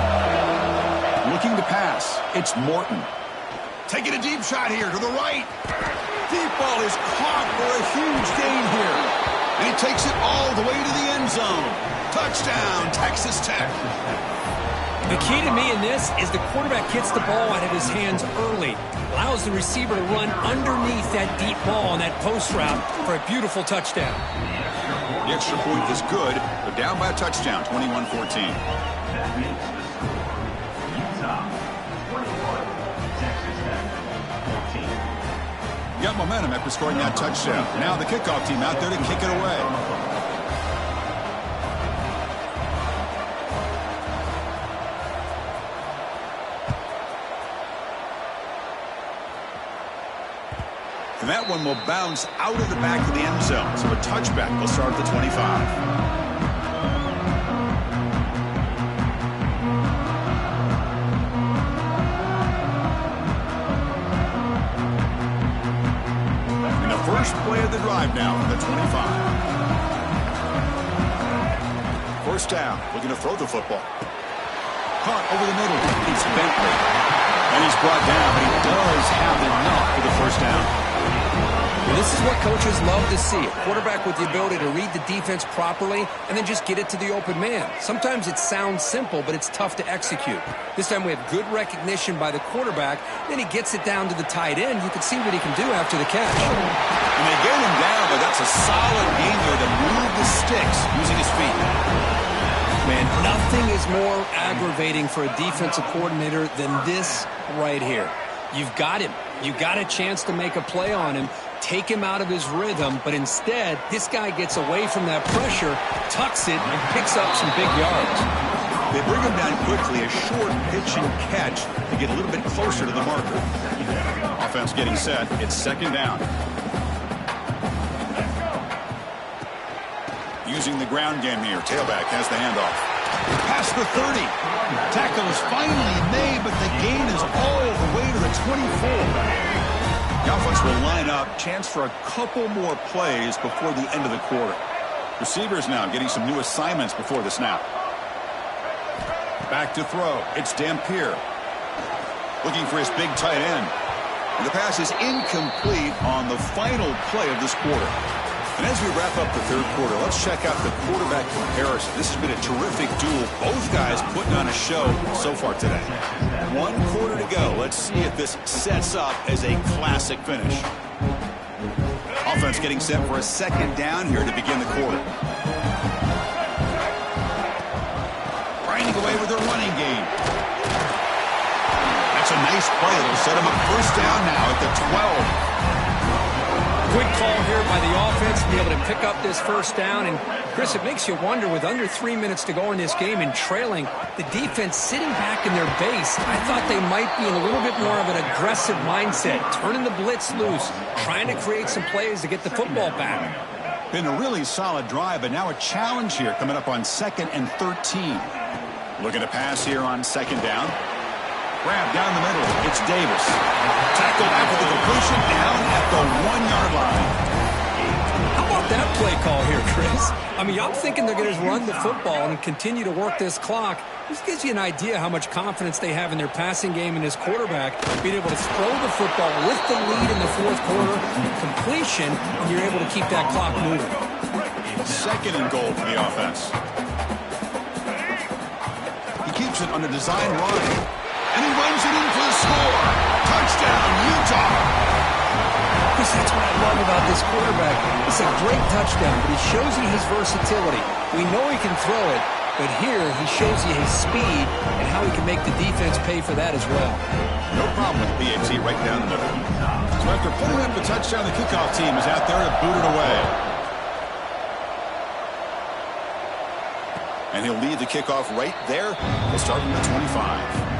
Looking to pass. It's Morton. Taking a deep shot here to the right. Deep ball is caught for a huge gain here. And he takes it all the way to the end zone. Touchdown, Texas Tech. The key to me in this is the quarterback gets the ball out of his hands early, allows the receiver to run underneath that deep ball on that post route for a beautiful touchdown. The extra point is good. They're down by a touchdown, 21-14. Got momentum after scoring that touchdown. Now the kickoff team out there to kick it away. And that one will bounce out of the back of the end zone. So a touchback will start at the 25. And the first play of the drive now from the 25. First down, looking to throw the football. Caught over the middle. It's Bentley. And he's brought down, but he does have enough for the first down. Well, this is what coaches love to see. A quarterback with the ability to read the defense properly and then just get it to the open man. Sometimes it sounds simple, but it's tough to execute. This time we have good recognition by the quarterback. Then he gets it down to the tight end. You can see what he can do after the catch. And they get him down, but that's a solid game there to move the sticks using his feet. Man, nothing is more aggravating for a defensive coordinator than this right here. You've got him. You've got a chance to make a play on him, take him out of his rhythm, but instead, this guy gets away from that pressure, tucks it, and picks up some big yards. They bring him down quickly, a short pitch and catch to get a little bit closer to the marker. Offense getting set. It's second down. Using the ground game here. Tailback has the handoff. Past the 30. Tackle is finally made, but the gain is all the way to the 24. The offense will line up. Chance for a couple more plays before the end of the quarter. Receivers now getting some new assignments before the snap. Back to throw. It's Dampier. Looking for his big tight end. And the pass is incomplete on the final play of this quarter. And as we wrap up the third quarter, let's check out the quarterback comparison. This has been a terrific duel. Both guys putting on a show so far today. 1 quarter to go. Let's see if this sets up as a classic finish. Offense getting set for a second down here to begin the quarter. Grinding away with their running game. That's a nice play. It'll set him up first down now at the 12. Good call here by the offense to be able to pick up this first down. And, Chris, it makes you wonder, with under 3 minutes to go in this game and trailing, the defense sitting back in their base, I thought they might be in a little bit more of an aggressive mindset, turning the blitz loose, trying to create some plays to get the football back. Been a really solid drive, but now a challenge here coming up on 2nd and 13. Looking to pass here on 2nd down. Grab down the middle. It's Davis. Tackled after the completion down at the 1-yard line. How about that play call here, Chris? I mean, I'm thinking they're going to run the football and continue to work this clock. This gives you an idea how much confidence they have in their passing game and this quarterback, being able to throw the football with the lead in the fourth quarter, completion, and you're able to keep that clock moving. 2nd and goal for the offense. He keeps it on a design run. And he runs it in for the score. Touchdown, Utah. Chris, that's what I love about this quarterback. It's a great touchdown, but he shows you his versatility. We know he can throw it, but here he shows you his speed and how he can make the defense pay for that as well. No problem with PAT right down the middle. So after putting up the touchdown, the kickoff team is out there to boot it away. And he'll lead the kickoff right there. He'll start from the 25.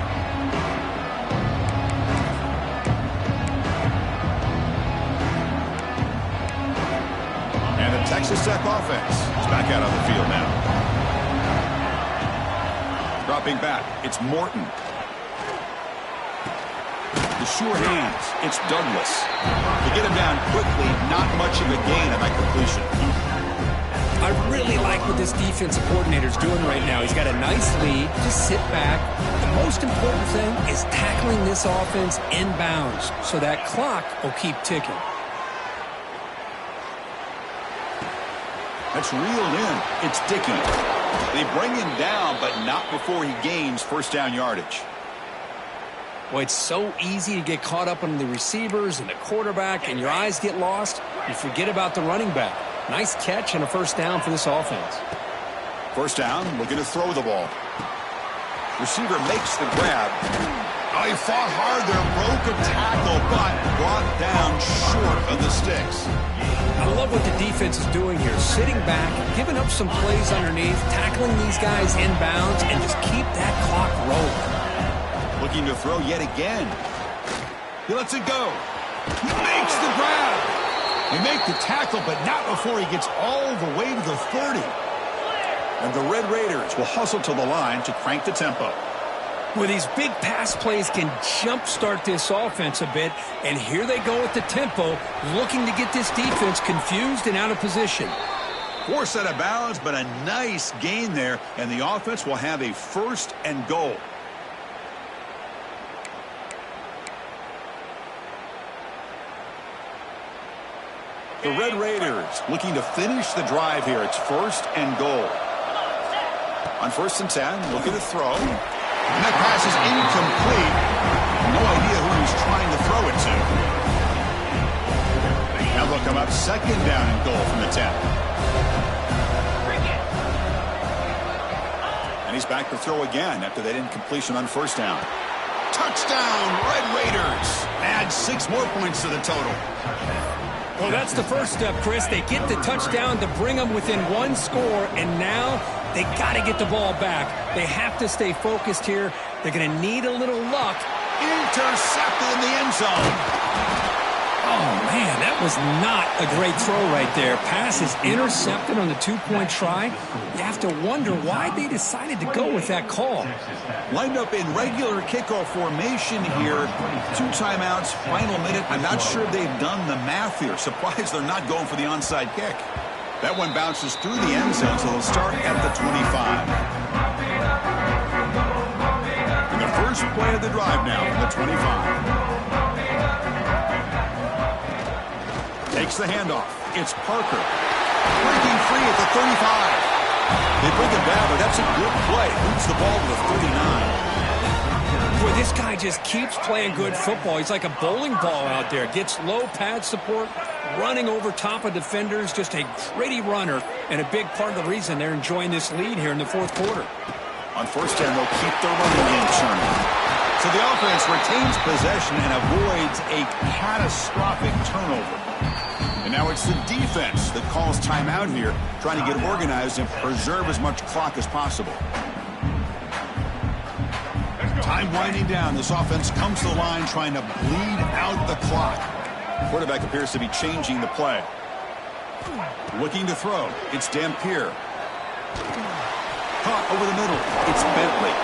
And the Texas Tech offense is back out on the field now. Dropping back, it's Morton. The sure hands, it's Douglas. To get him down quickly, not much of a gain on that completion. I really like what this defensive coordinator is doing right now. He's got a nice lead. Just sit back. The most important thing is tackling this offense inbounds so that clock will keep ticking. That's reeled in. It's Dickey. They bring him down, but not before he gains first down yardage. Well, it's so easy to get caught up on the receivers and the quarterback, and your eyes get lost. You forget about the running back. Nice catch and a first down for this offense. First down, looking to throw the ball. Receiver makes the grab. Oh, he fought hard there, broke a tackle, but brought down short of the sticks. I love what the defense is doing here. Sitting back, giving up some plays underneath, tackling these guys inbounds, and just keep that clock rolling. Looking to throw yet again. He lets it go. He makes the grab. They make the tackle, but not before he gets all the way to the 30. And the Red Raiders will hustle to the line to crank the tempo. Well, these big pass plays can jumpstart this offense a bit, and here they go at the tempo, looking to get this defense confused and out of position. Force out of bounds, but a nice gain there, and the offense will have a first and goal. The Red Raiders looking to finish the drive here. It's first and goal. On 1st and 10, looking to throw. And that pass is incomplete. No idea who he's trying to throw it to. Now they'll come up 2nd down and goal from the 10. And he's back to throw again after that incompletion on 1st down. Touchdown, Red Raiders. Add 6 more points to the total. Well, that's the first step, Chris. They get the touchdown to bring them within 1 score, and now they got to get the ball back. They have to stay focused here. They're going to need a little luck. Intercepted in the end zone. Oh, man, that was not a great throw right there. Pass is intercepted on the two-point try. You have to wonder why they decided to go with that call. Lined up in regular kickoff formation here. 2 timeouts, final minute. I'm not sure they've done the math here. Surprised they're not going for the onside kick. That one bounces through the end zone, so they'll start at the 25. And the first play of the drive now from the 25. Takes the handoff. It's Parker. Breaking free at the 35. They bring him down, but that's a good play. Moves the ball to the 39. Boy, this guy just keeps playing good football. He's like a bowling ball out there. Gets low pad support, running over top of defenders. Just a gritty runner, and a big part of the reason they're enjoying this lead here in the fourth quarter. On first down, they'll keep their running game churning. So the offense retains possession and avoids a catastrophic turnover. And now it's the defense that calls timeout here, trying to get organized and preserve as much clock as possible. Time winding down. This offense comes to the line trying to bleed out the clock. Quarterback appears to be changing the play. Looking to throw. It's Dampier. Caught over the middle. It's Bentley.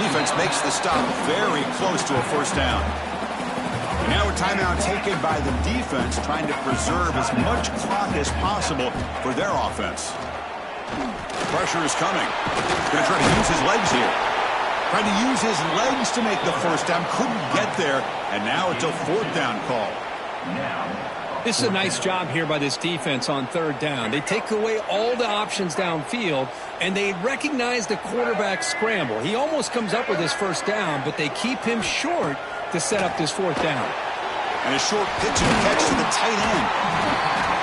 Defense makes the stop very close to a first down. And now a timeout taken by the defense, trying to preserve as much clock as possible for their offense. Pressure is coming. Going to try to use his legs here. Trying to use his legs to make the first down. Couldn't get there. And now it's a fourth down call. This is a nice job here by this defense on third down. They take away all the options downfield, and they recognize the quarterback scramble. He almost comes up with his first down, but they keep him short to set up this fourth down. And a short pitch and catch to the tight end.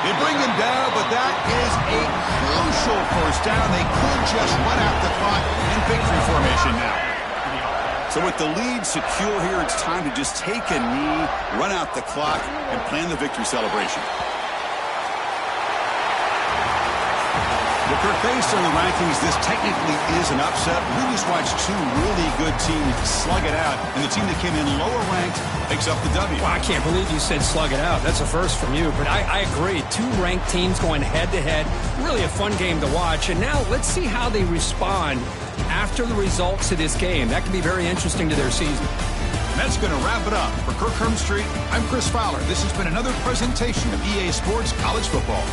They bring him down, but that is a crucial first down. They could just run out the clock in victory formation now. So with the lead secure here, it's time to just take a knee, run out the clock, and plan the victory celebration. Well, Kirk, based on the rankings, this technically is an upset. We just watched 2 really good teams slug it out, and the team that came in lower ranked picks up the W. Well, I can't believe you said slug it out. That's a first from you, but I agree. 2 ranked teams going head-to-head. Really a fun game to watch. And now let's see how they respond after the results of this game. That could be very interesting to their season. And that's going to wrap it up. For Kirk Herbstreit, I'm Chris Fowler. This has been another presentation of EA Sports College Football.